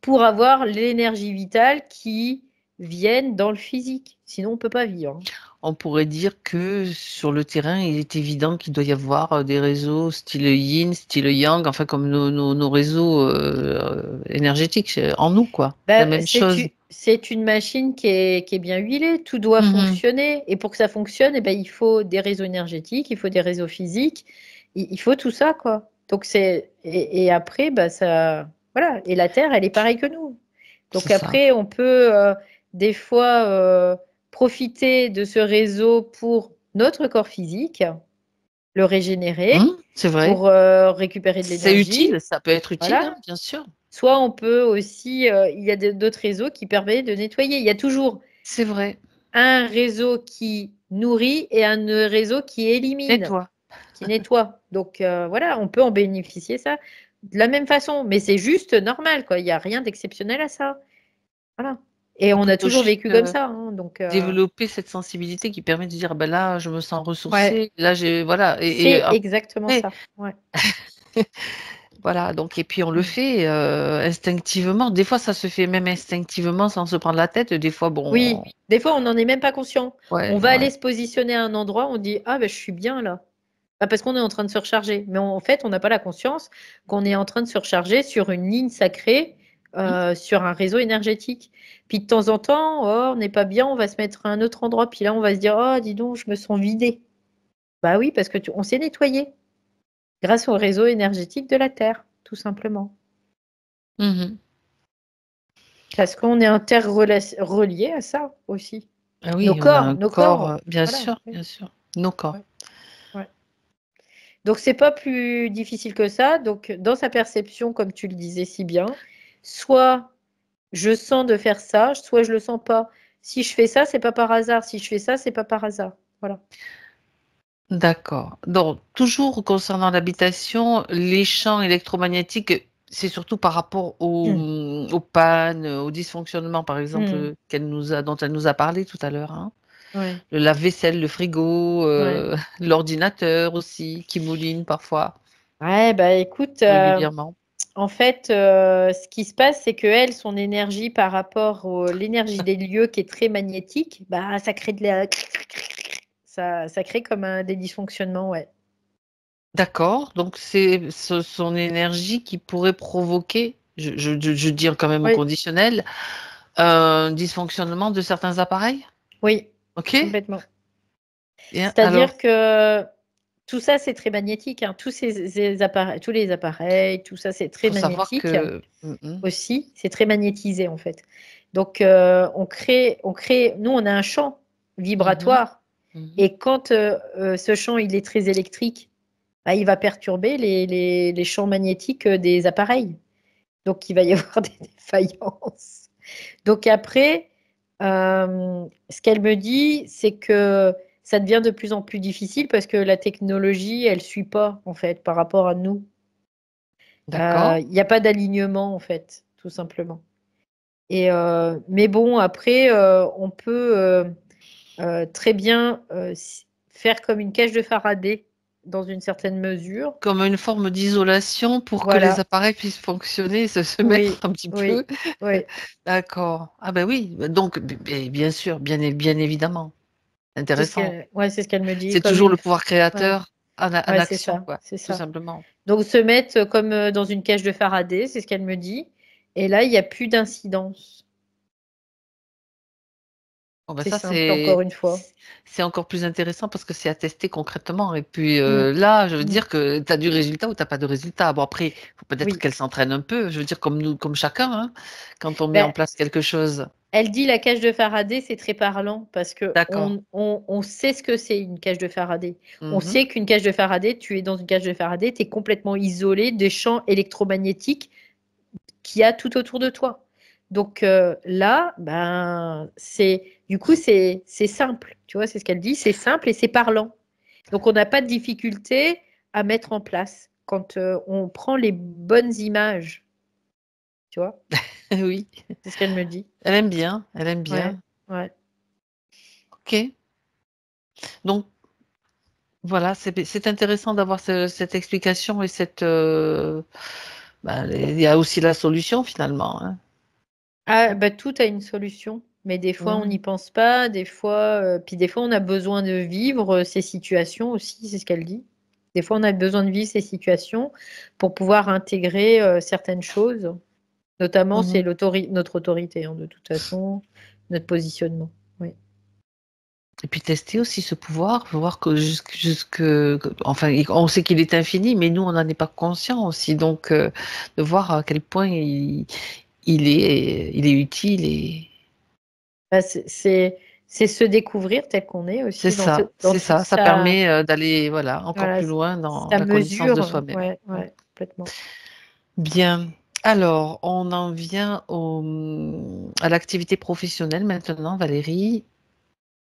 pour avoir l'énergie vitale qui vienne dans le physique. Sinon, on peut pas vivre, hein. On pourrait dire que sur le terrain, il est évident qu'il doit y avoir des réseaux style yin, style yang, enfin comme nos réseaux énergétiques en nous, quoi. La Bah, même chose. c'est une machine qui est bien huilée, tout doit Mhm. fonctionner. Et pour que ça fonctionne, eh ben, il faut des réseaux énergétiques, il faut des réseaux physiques, il faut tout ça, quoi. Donc et après, bah, ça, voilà. Et la Terre, elle est pareille que nous. C'est Donc ça. après, on peut des fois profiter de ce réseau pour notre corps physique, le régénérer, C'est vrai. pour récupérer de C'est l'énergie. utile, ça peut être utile, Voilà. hein, bien sûr. Soit on peut aussi, il y a d'autres réseaux qui permettent de nettoyer. Il y a toujours C'est vrai. un réseau qui nourrit et un réseau qui élimine, Nettoie. qui nettoie. Donc voilà, on peut en bénéficier ça de la même façon, mais c'est juste normal, quoi. Il n'y a rien d'exceptionnel à ça. Voilà. Et on a plutôt toujours juste vécu comme ça. Hein, donc, développer cette sensibilité qui permet de dire, ben là, je me sens ouais, ressourcée, là, voilà. c'est exactement Après, ça. Ouais. voilà, donc, et puis on le Mm. fait instinctivement. Des fois, ça se fait même instinctivement sans se prendre la tête. Des fois, Oui, bon, des fois, on n'en est même pas conscient. ouais, On va ouais. aller se positionner à un endroit, on dit, ah ben je suis bien là. Bah, parce qu'on est en train de se recharger. Mais en fait, on n'a pas la conscience qu'on est en train de se recharger sur une ligne sacrée, Hmm. sur un réseau énergétique. Puis de temps en temps, oh, on n'est pas bien, on va se mettre à un autre endroit. Puis là, on va se dire, oh, dis donc, je me sens vidé. Bah oui, parce que on s'est nettoyé grâce au réseau énergétique de la Terre, tout simplement. Mhm. Parce qu'on est interrelié à ça aussi. Ah oui, on a un Nos corps, corps, bien voilà. sûr, bien sûr. Nos corps. Ouais, ouais. Donc, c'est pas plus difficile que ça. Donc, dans sa perception, comme tu le disais si bien, soit je sens de faire ça, soit je le sens pas. Si je fais ça, c'est pas par hasard. Si je fais ça, c'est pas par hasard. Voilà. D'accord. Donc, toujours concernant l'habitation, les champs électromagnétiques, c'est surtout par rapport Mm. aux pannes, aux dysfonctionnements, par Mm. exemple, dont elle nous a parlé tout à l'heure, hein. Ouais, Le lave-vaisselle, le frigo, ouais. l'ordinateur aussi, qui mouline parfois, Ouais, bah écoute, régulièrement. en fait, ce qui se passe, c'est que elle, son énergie par rapport à l'énergie des lieux qui est très magnétique, bah ça crée ça crée comme des dysfonctionnements, ouais. D'accord. Donc, c'est son énergie qui pourrait provoquer, je dis quand même au Oui, conditionnel, un dysfonctionnement de certains appareils. oui, OK? complètement. Bien. Alors, C'est-à-dire que tout ça, c'est très magnétique, hein. Ces appareils, tous les appareils, tout ça, c'est il très faut savoir magnétique que aussi. C'est très magnétisé, en fait. Donc, nous, on a un champ mhm, vibratoire. mhm. Et quand ce champ, il est très électrique, bah, il va perturber les champs magnétiques des appareils. Donc, il va y avoir des défaillances. Donc, après, ce qu'elle me dit, c'est que ça devient de plus en plus difficile parce que la technologie, elle ne suit pas, en fait, par rapport à nous. D'accord. Il n'y a pas d'alignement, en fait, tout simplement. Mais bon, après, on peut très bien faire comme une cage de Faraday dans une certaine mesure. Comme une forme d'isolation pour que les Voilà. appareils puissent fonctionner, se mettre Oui, un petit peu. oui, oui. D'accord. Ah ben oui, donc bien sûr, bien évidemment. Intéressant. C'est ce qu'elle me dit, C'est comme toujours le une. pouvoir Ouais, créateur en ouais, c'est action, ça, quoi, c'est tout ça. simplement. Donc se mettre comme dans une cage de Faraday, c'est ce qu'elle me dit. Et là, il n'y a plus d'incidence. Bon ben C'est ça, simple, encore une fois. c'est encore plus intéressant parce que c'est attesté concrètement. Et puis Mm, là, je veux mm. dire que tu as du résultat ou tu n'as pas de résultat. Bon, après, il faut peut-être Oui. qu'elle s'entraîne un peu, je veux dire, comme nous, comme chacun, hein, quand on met en Ben, place quelque chose. elle dit la cage de Faraday, c'est très parlant parce que D'accord. on sait ce que c'est une cage de Faraday. On Mhm. sait qu'une cage de Faraday, tu es dans une cage de Faraday, tu es complètement isolé des champs électromagnétiques qu'il y a tout autour de toi. Donc là, ben, du coup, c'est simple. Tu vois, c'est ce qu'elle dit, c'est simple et c'est parlant. Donc on n'a pas de difficulté à mettre en place quand on prend les bonnes images. Tu vois, Oui, c'est ce qu'elle me dit. elle aime bien, elle aime Ouais, bien. ouais. Ok. Donc voilà, c'est intéressant d'avoir cette explication et il y a aussi la solution finalement, hein. Ah, bah, tout a une solution, mais des fois on Mhm. n'y pense pas, puis des fois on a besoin de vivre ces situations aussi, c'est ce qu'elle dit. Des fois on a besoin de vivre ces situations pour pouvoir intégrer certaines choses, notamment c'est Mhm. notre autorité, hein, de toute façon, notre positionnement. Oui. Et puis tester aussi ce pouvoir, voir enfin, on sait qu'il est infini, mais nous, on n'en est pas conscient aussi. Donc, de voir à quel point il est utile et Bah, c'est se découvrir tel qu'on est c'est aussi ça, dans c'est toute ça. Ça sa, permet d'aller, voilà, encore voilà, plus loin dans sa la connaissance de mesure. soi-même. Ouais, Mm. ouais, complètement. Bien. Alors, on en vient à l'activité professionnelle maintenant, Valérie.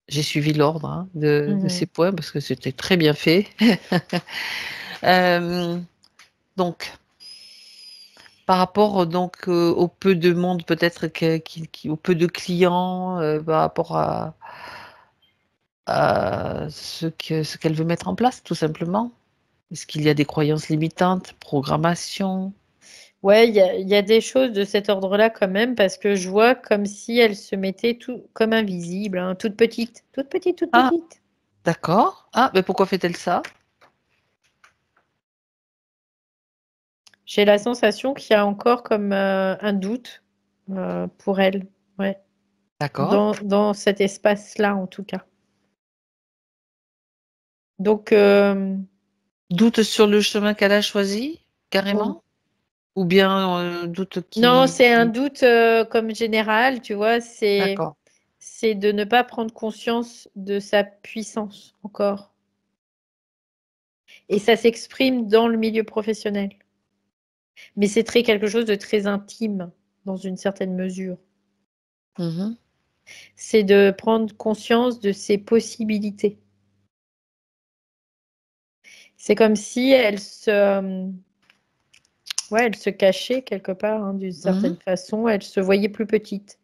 J'ai suivi l'ordre, hein, de ces Mhm. points parce que c'était très bien fait. Euh, donc, par rapport donc au peu de monde peut-être au peu de clients par rapport à ce qu'elle veut mettre en place, tout simplement. Est-ce qu'il y a des croyances limitantes, programmation? Ouais, il y a des choses de cet ordre-là quand même, parce que je vois comme si elle se mettait tout comme invisible, hein, toute petite, toute petite, toute Ah, petite. d'accord. Ah, mais pourquoi fait-elle ça? J'ai la sensation qu'il y a encore comme un doute pour elle, ouais, D'accord. dans cet espace-là en tout cas. Donc, Doute sur le chemin qu'elle a choisi, carrément? Ou bien doute non, c'est un qui... doute comme général, tu vois, D'accord. c'est de ne pas prendre conscience de sa puissance encore. Et ça s'exprime dans le milieu professionnel. Mais c'est quelque chose de très intime, dans une certaine mesure. Mhm. C'est de prendre conscience de ses possibilités. C'est comme si ouais, elle se cachait quelque part, hein, d'une certaine Mhm. façon. Elle se voyait plus petite.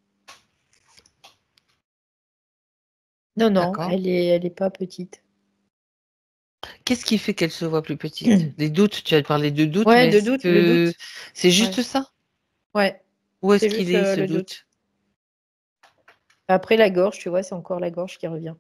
Non, non, D'accord. elle est pas petite. Qu'est-ce qui fait qu'elle se voit plus petite? Les doutes, tu as parlé de doutes, Ouais, mais de est-ce doute, le que doute. c'est Ouais, juste ça? ouais, Où est-ce c'est qu'il juste est, ce le doute. doute? Après la gorge, tu vois, c'est encore la gorge qui revient.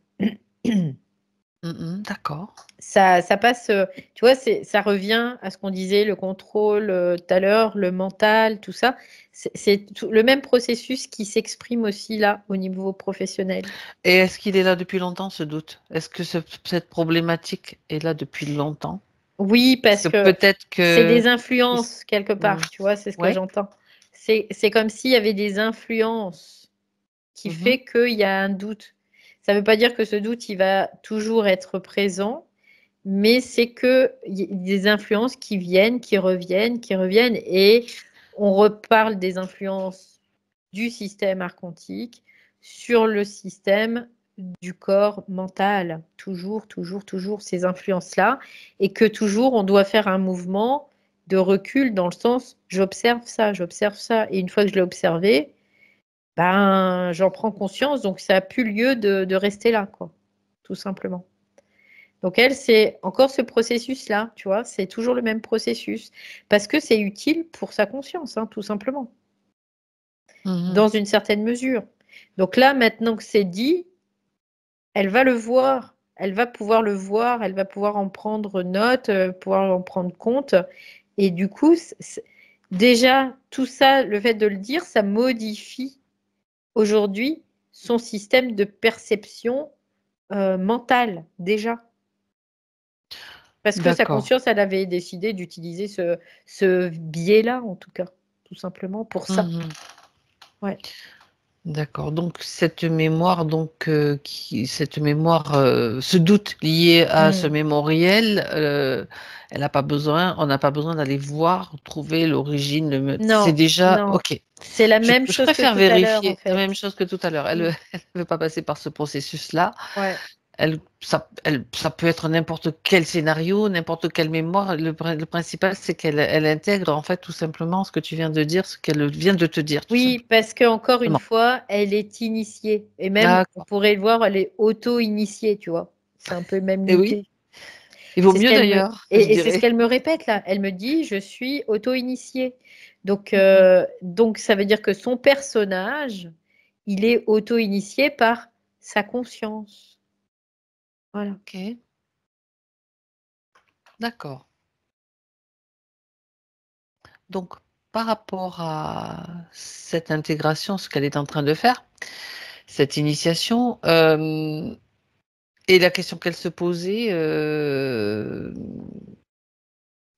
Mhm, d'accord. Ça passe, tu vois, ça revient à ce qu'on disait, le contrôle tout à l'heure, le mental, tout ça. C'est le même processus qui s'exprime aussi là au niveau professionnel. Et est-ce qu'il est là depuis longtemps, ce doute? Est-ce que cette problématique est là depuis longtemps? Oui, Parce parce que que peut-être c'est que... des influences quelque Mm. part, tu vois, c'est ce que Ouais. j'entends. C'est comme s'il y avait des influences qui Mhm. fait qu'il y a un doute. Ça ne veut pas dire que ce doute, il va toujours être présent, mais c'est que y a des influences qui reviennent, et on reparle des influences du système archontique sur le système du corps mental. Toujours, toujours, toujours ces influences-là, et que toujours on doit faire un mouvement de recul dans le sens j'observe ça, et une fois que je l'ai observé, ben j'en prends conscience, donc ça n'a plus lieu de rester là, quoi, tout simplement. Donc elle, c'est encore ce processus-là, tu vois, c'est toujours le même processus, parce que c'est utile pour sa conscience, hein, tout simplement, Mhm. dans une certaine mesure. Donc là, maintenant que c'est dit, elle va le voir, elle va pouvoir le voir, elle va pouvoir en prendre note, pouvoir en prendre compte. Et du coup, déjà, tout ça, le fait de le dire, ça modifie aujourd'hui son système de perception mentale, déjà. Parce que sa D'accord. conscience, elle avait décidé d'utiliser ce biais-là, en tout cas, tout simplement pour ça. Mhm. Ouais. D'accord. Donc cette mémoire, cette mémoire, ce doute lié à ce Mm. mémoriel, elle n'a pas besoin, on n'a pas besoin d'aller voir, trouver l'origine. C'est Non, déjà non. OK. C'est la Je, même je chose que préfère tout à l'heure, en vérifier la même fait. chose que tout à l'heure. Elle Mm. ne veut pas passer par ce processus-là. Ouais. Ça peut être n'importe quel scénario, n'importe quelle mémoire. Le principal, c'est qu'elle intègre en fait tout simplement ce que tu viens de dire, ce qu'elle vient de te dire, tout Oui, parce que encore une simplement. fois, elle est initiée. Et même, on D'accord. pourrait le voir, elle est auto-initiée, tu vois. C'est un peu même Et oui, l'idée. il vaut C'est ce mieux qu'elle me d'ailleurs, je et c'est ce dirais. qu'elle me répète là. Elle me dit, je suis auto-initiée. Mhm. Donc ça veut dire que son personnage, il est auto-initié par sa conscience. Voilà. Ok, d'accord. Donc, par rapport à cette intégration, ce qu'elle est en train de faire, cette initiation, et la question qu'elle se posait,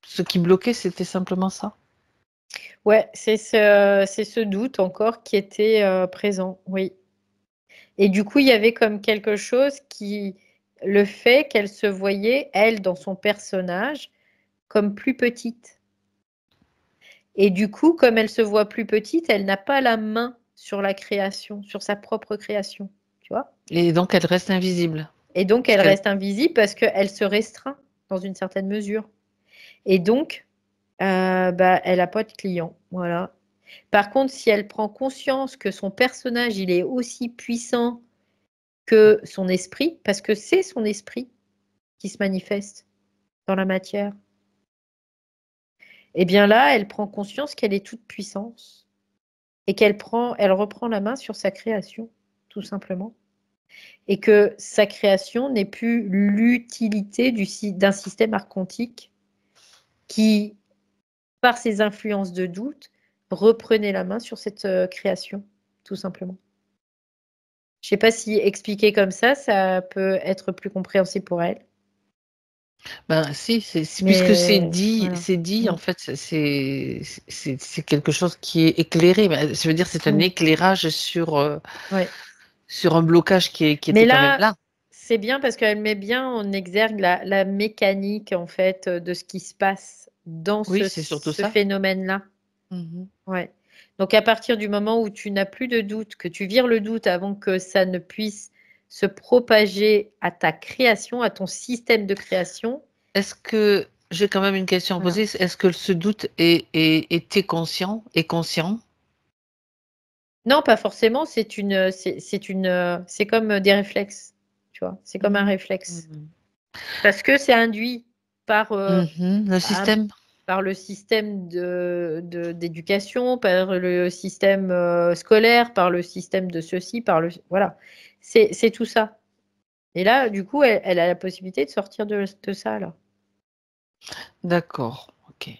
ce qui bloquait, c'était simplement ça. Ouais, c'est ce doute encore qui était présent, oui. Et du coup, il y avait comme quelque chose qui, le fait qu'elle se voyait, elle, dans son personnage, comme plus petite. Et du coup, comme elle se voit plus petite, elle n'a pas la main sur la création, sur sa propre création, tu vois. Et donc, elle reste invisible. Et donc, Parce elle qu'elle... reste invisible parce qu'elle se restreint dans une certaine mesure. Et donc, Elle n'a pas de client. Voilà. Par contre, si elle prend conscience que son personnage, il est aussi puissant que son esprit, parce que c'est son esprit qui se manifeste dans la matière, et bien là, elle prend conscience qu'elle est toute puissance et elle reprend la main sur sa création, tout simplement. Et que sa création n'est plus l'utilité d'un système archontique qui, par ses influences de doute, reprenait la main sur cette création, tout simplement. Je ne sais pas si expliquer comme ça peut être plus compréhensible pour elle. Ben si, puisque Mais c'est dit, voilà. c'est dit, en fait, c'est quelque chose qui est éclairé. Mais je veux dire, c'est un éclairage sur Ouais. sur un blocage qui Mais était quand même là. c'est bien parce qu'elle met bien en exergue la mécanique, en fait, de ce qui se passe dans Oui, c'est surtout ce ça. phénomène-là. Ouais. Donc, à partir du moment où tu n'as plus de doute, que tu vires le doute avant que ça ne puisse se propager à ta création, à ton système de création. Est-ce que j'ai quand même une question à Voilà. poser? Est-ce que ce doute était conscient et conscient? Non, pas forcément. C'est comme des réflexes, tu vois. C'est comme un réflexe. Parce que c'est induit par, Le système? par le système d'éducation, par le système scolaire, par le système de ceci, voilà. C'est tout ça. Et là, du coup, elle a la possibilité de sortir de ça, là. D'accord, ok.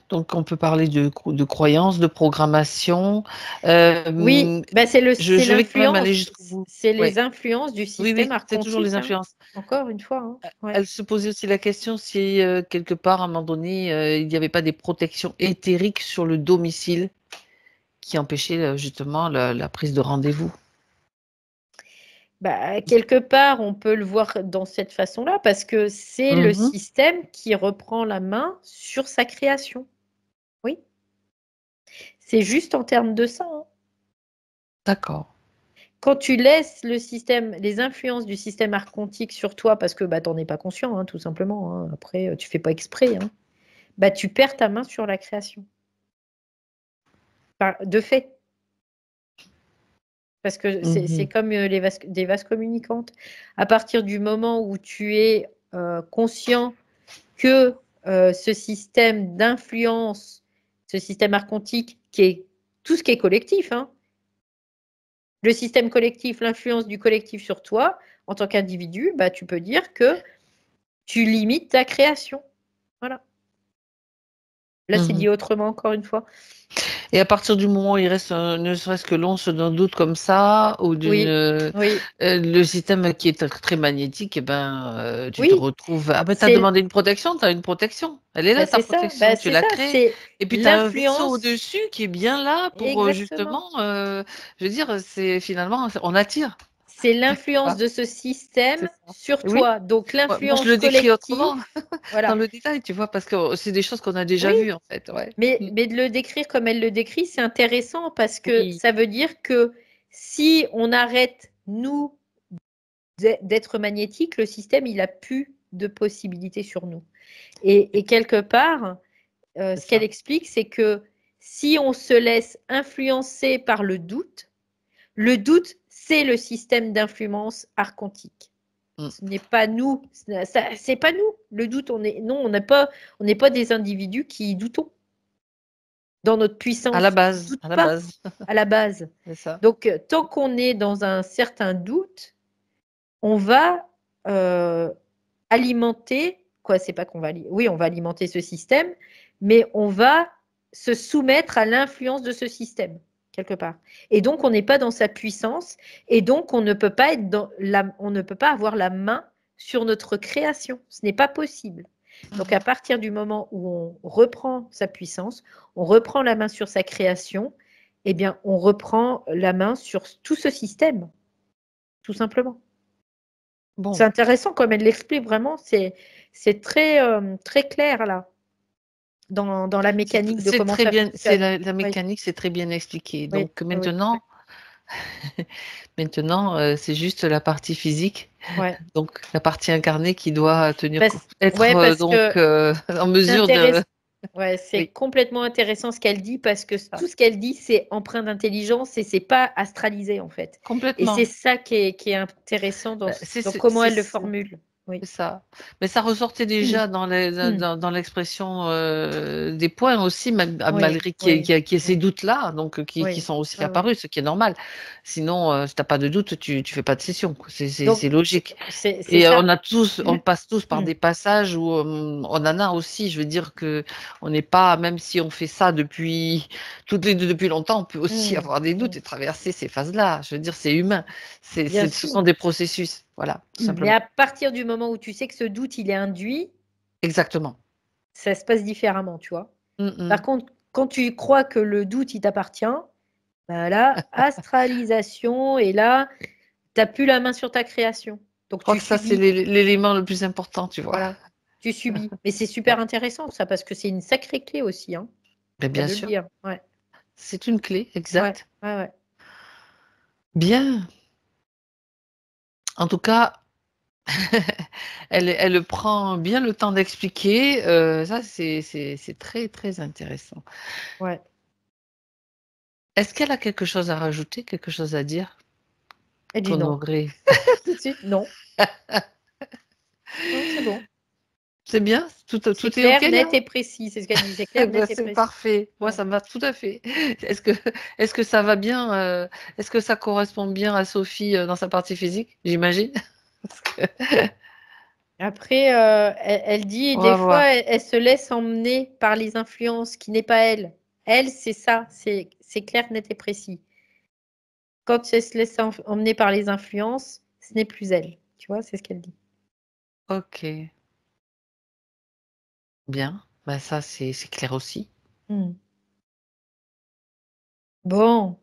Donc, on peut parler de croyances, de programmation. Oui, c'est Je vais quand même aller l'influence. jusqu'au bout. C'est Ouais. les influences du Oui, système oui, c'est toujours les archontique, hein. influences. Encore une fois, hein. Ouais. Elle se posait aussi la question si, quelque part, à un moment donné, il n'y avait pas des protections éthériques sur le domicile qui empêchaient justement la prise de rendez-vous. Quelque part, on peut le voir dans cette façon-là, parce que c'est le système qui reprend la main sur sa création. Oui. C'est juste en termes de ça, hein. D'accord. Quand tu laisses les influences du système archontique sur toi, parce que tu n'en es pas conscient, hein, tout simplement, hein. Après, tu ne fais pas exprès, hein. Tu perds ta main sur la création. De fait. Parce que c'est comme des vases communicantes. À partir du moment où tu es conscient que ce système d'influence, ce système archontique, qui est tout ce qui est collectif, hein, le système collectif, l'influence du collectif sur toi, en tant qu'individu, tu peux dire que tu limites ta création. Voilà. Là, c'est dit autrement, encore une fois. Et à partir du moment où il reste ne serait-ce que l'once d'un doute comme ça, ou le système qui est très magnétique, tu te retrouves. Ah tu as demandé une protection, tu as une protection. Elle est là, ta protection, tu l'as créée. Et puis tu as un vaisseau au-dessus qui est bien là pour justement, je veux dire, c'est finalement, on attire. C'est l'influence de ce système sur toi. Donc l'influence je le décris collective. autrement, voilà. dans le détail, tu vois, parce que c'est des choses qu'on a déjà vues en fait. Ouais. Mais de le décrire comme elle le décrit, c'est intéressant parce que ça veut dire que si on arrête, nous, d'être magnétique, le système, il a plus de possibilités sur nous. Et quelque part, ce qu'elle explique, c'est que si on se laisse influencer par le doute, c'est le système d'influence archontique. Ce n'est pas nous, c'est pas nous. Le doute, on n'est pas des individus qui doutons dans notre puissance. À la base, à la base. C'est ça. Donc, tant qu'on est dans un certain doute, on va alimenter, c'est pas qu'on va, oui, on va alimenter ce système, mais on va se soumettre à l'influence de ce système quelque part. Et donc, on n'est pas dans sa puissance, et donc on ne peut pas on ne peut pas avoir la main sur notre création. Ce n'est pas possible. Donc, à partir du moment où on reprend sa puissance, on reprend la main sur sa création, eh bien, on reprend la main sur tout ce système, tout simplement. Bon. C'est intéressant comme elle l'explique vraiment. C'est très, très clair là. Dans la mécanique de comment ça fonctionne. La mécanique, c'est très bien expliqué. Donc maintenant, maintenant c'est juste la partie physique, donc la partie incarnée qui doit être en mesure de. Ouais, c'est Oui. complètement intéressant ce qu'elle dit parce que Ah. tout ce qu'elle dit, c'est empreint d'intelligence et c'est pas astralisé en fait. Et Complètement. c'est ça qui est intéressant dans, C'est dans comment elle le c'est- formule. Oui. c'est ça. Mais ça ressortait déjà dans dans l'expression des points aussi, Oui, malgré oui, qu'il y ait ces oui, doutes-là, donc qui oui, sont aussi oui, oui. apparus, ce qui est normal. Sinon, si tu n'as pas de doute, tu fais pas de session, quoi. C'est Donc, logique. c'est Et ça. on passe tous par des passages où on en a aussi. Je veux dire que on n'est pas, même si on fait ça depuis toutes les deux depuis longtemps, on peut aussi avoir des doutes et traverser ces phases-là. Je veux dire, c'est humain. Bien Ce sûr. sont des processus. Voilà, tout Mais simplement. à partir du moment où tu sais que ce doute, il est induit, Exactement. ça se passe différemment, tu vois. Mm, Par mm. contre, quand tu crois que le doute, il t'appartient, bah là, astralisation, et là, tu n'as plus la main sur ta création. Donc Je crois tu que ça, c'est subis. l'élément le plus important, tu vois. Voilà. Tu subis. Mais c'est Ouais. super intéressant, ça, parce que c'est une sacrée clé aussi, hein. Mais Pas bien de le sûr, dire. Ouais. c'est une clé, Ouais. exact. Ouais, ouais. Bien. En tout cas, elle prend bien le temps d'expliquer. Ça, c'est très, très intéressant. Ouais. Est-ce qu'elle a quelque chose à rajouter, quelque chose à dire? Elle dit Ton non. Audrey. Tout de suite, non. Non, c'est bon. C'est bien? C'est Tout est OK clair, là? net et précis. C'est ce qu'elle dit. C'est Eh clair, ben, net et c'est précis. parfait. Moi, Ouais. ça me va tout à fait. Est-ce que ça va bien? Est-ce que ça correspond bien à Sophie dans sa partie physique, j'imagine? Parce que- Après, elle dit, On des va fois, voir. elle se laisse emmener par les influences qui n'est pas elle. Elle, c'est ça. C'est clair, net et précis. Quand elle se laisse emmener par les influences, ce n'est plus elle. Tu vois, c'est ce qu'elle dit. OK. Bien. Bah, ça, c'est clair aussi. Hmm. Bon,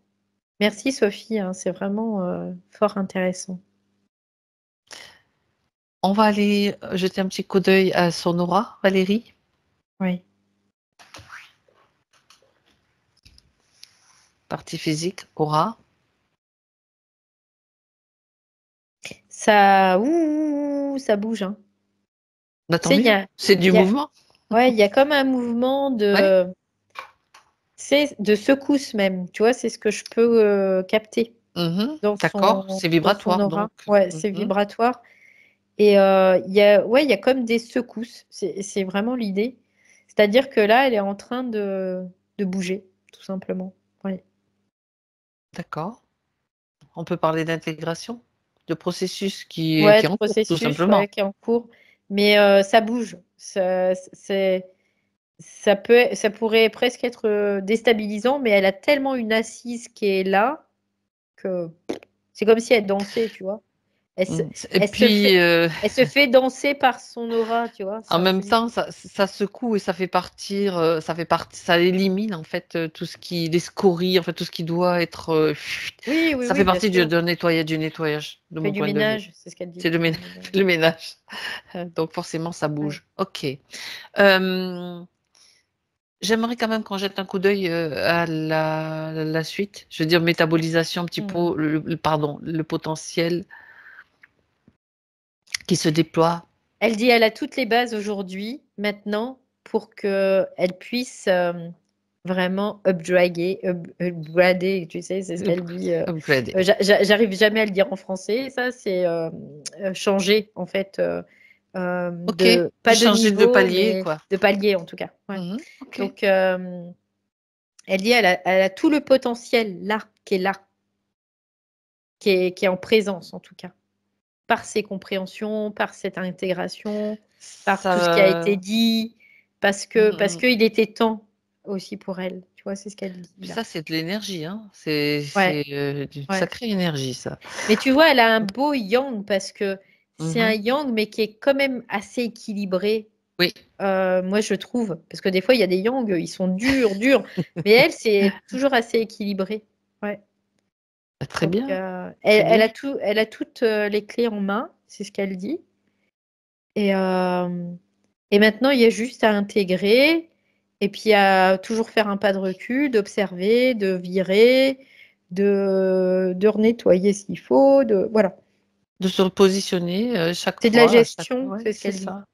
merci Sophie, hein, c'est vraiment fort intéressant. On va aller jeter un petit coup d'œil à son aura, Valérie. Oui. Partie physique, aura. Ça, ouh, ça bouge, hein. Bah, Tu tant sais, mieux. C'est du il y a, mouvement. ouais, il y a comme un mouvement Ouais. de secousse même. Tu vois, c'est ce que je peux capter Mhm. D'accord. C'est dans son vibratoire, aura. donc. Ouais, c'est Mhm. vibratoire. Et ouais, il y a comme des secousses. C'est vraiment l'idée. C'est-à-dire que là, elle est en train de bouger, tout simplement. Ouais. D'accord. On peut parler d'intégration, de processus Ouais, qui de est en cours, tout processus, simplement. ouais, qui est en cours. Mais ça bouge. Ça pourrait presque être déstabilisant, mais elle a tellement une assise qui est là que c'est comme si elle dansait, tu vois. Elle se, Et elle se puis, fait, elle se fait danser par son aura, tu vois. en C'est un même truc de temps, fou. ça secoue et ça fait partir, ça élimine en fait tout ce les scories, en fait tout ce qui doit être, Oui, oui, ça oui, fait bien partie sûr. du nettoyage, de Fait mon du point de vue. ménage, c'est ce qu'elle dit. C'est le Fait du ménage, ménage. le ménage. Donc forcément, ça Ouais. bouge. Ok. Euh, J'aimerais quand même qu'on jette un coup d'œil à la suite. Je veux dire, métabolisation, un petit Mm. peu, pardon, le potentiel qui se déploie. Elle dit elle a toutes les bases aujourd'hui, maintenant, pour qu'elle puisse vraiment upgrader, tu sais, c'est ce qu'elle dit. Upgrade. J'arrive jamais à le dire en français, ça, c'est changer, en fait, Ok. pas de Changer de niveau, palier, mais quoi. de palier, en tout cas. Ouais. Mhm. Ok. Donc, elle dit elle a tout le potentiel là, qui est là, qui est en présence, en tout cas, par ses compréhensions, par cette intégration, par tout ce qui a été Ça. dit, parce Mhm. qu'il était temps aussi pour elle. Tu vois, c'est ce qu'elle dit Puis là. ça, c'est de l'énergie, hein. Ouais, C'est d'une ouais. sacrée énergie, ça. Mais tu vois, elle a un beau yang parce que c'est un Mhm. yang, mais qui est quand même assez équilibré. Oui, Moi, je trouve, parce que des fois, il y a des yang, ils sont durs, durs, mais elle, c'est toujours assez équilibré. Ouais. très Donc, bien, très bien. elle a toutes les clés en main, c'est ce qu'elle dit. Et maintenant, il y a juste à intégrer et puis à toujours faire un pas de recul, d'observer, de virer, de renettoyer s'il faut. Voilà. De se repositionner chaque C'est de la fois, gestion, ouais, c'est ce c'est qu'elle dit. ça.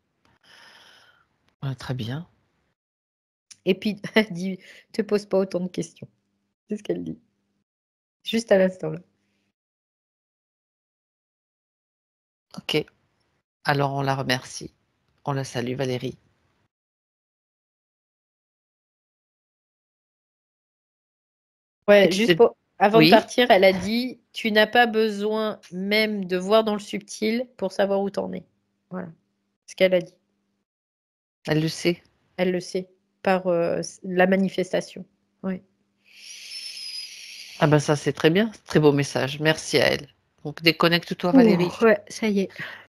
Ouais, très bien. Et puis, elle dit, te pose pas autant de questions. C'est ce qu'elle dit. Juste à l'instant là. Ok. Alors, on la remercie. On la salue, Valérie. Ouais, juste avant de Oui. partir, elle a dit, tu n'as pas besoin même de voir dans le subtil pour savoir où t'en es. Voilà. Ce qu'elle a dit. Elle le sait. Elle le sait par la manifestation. Oui. Ah ben ça, c'est très bien. Très beau message. Merci à elle. Donc, déconnecte-toi, Valérie. Ouais, ça y est.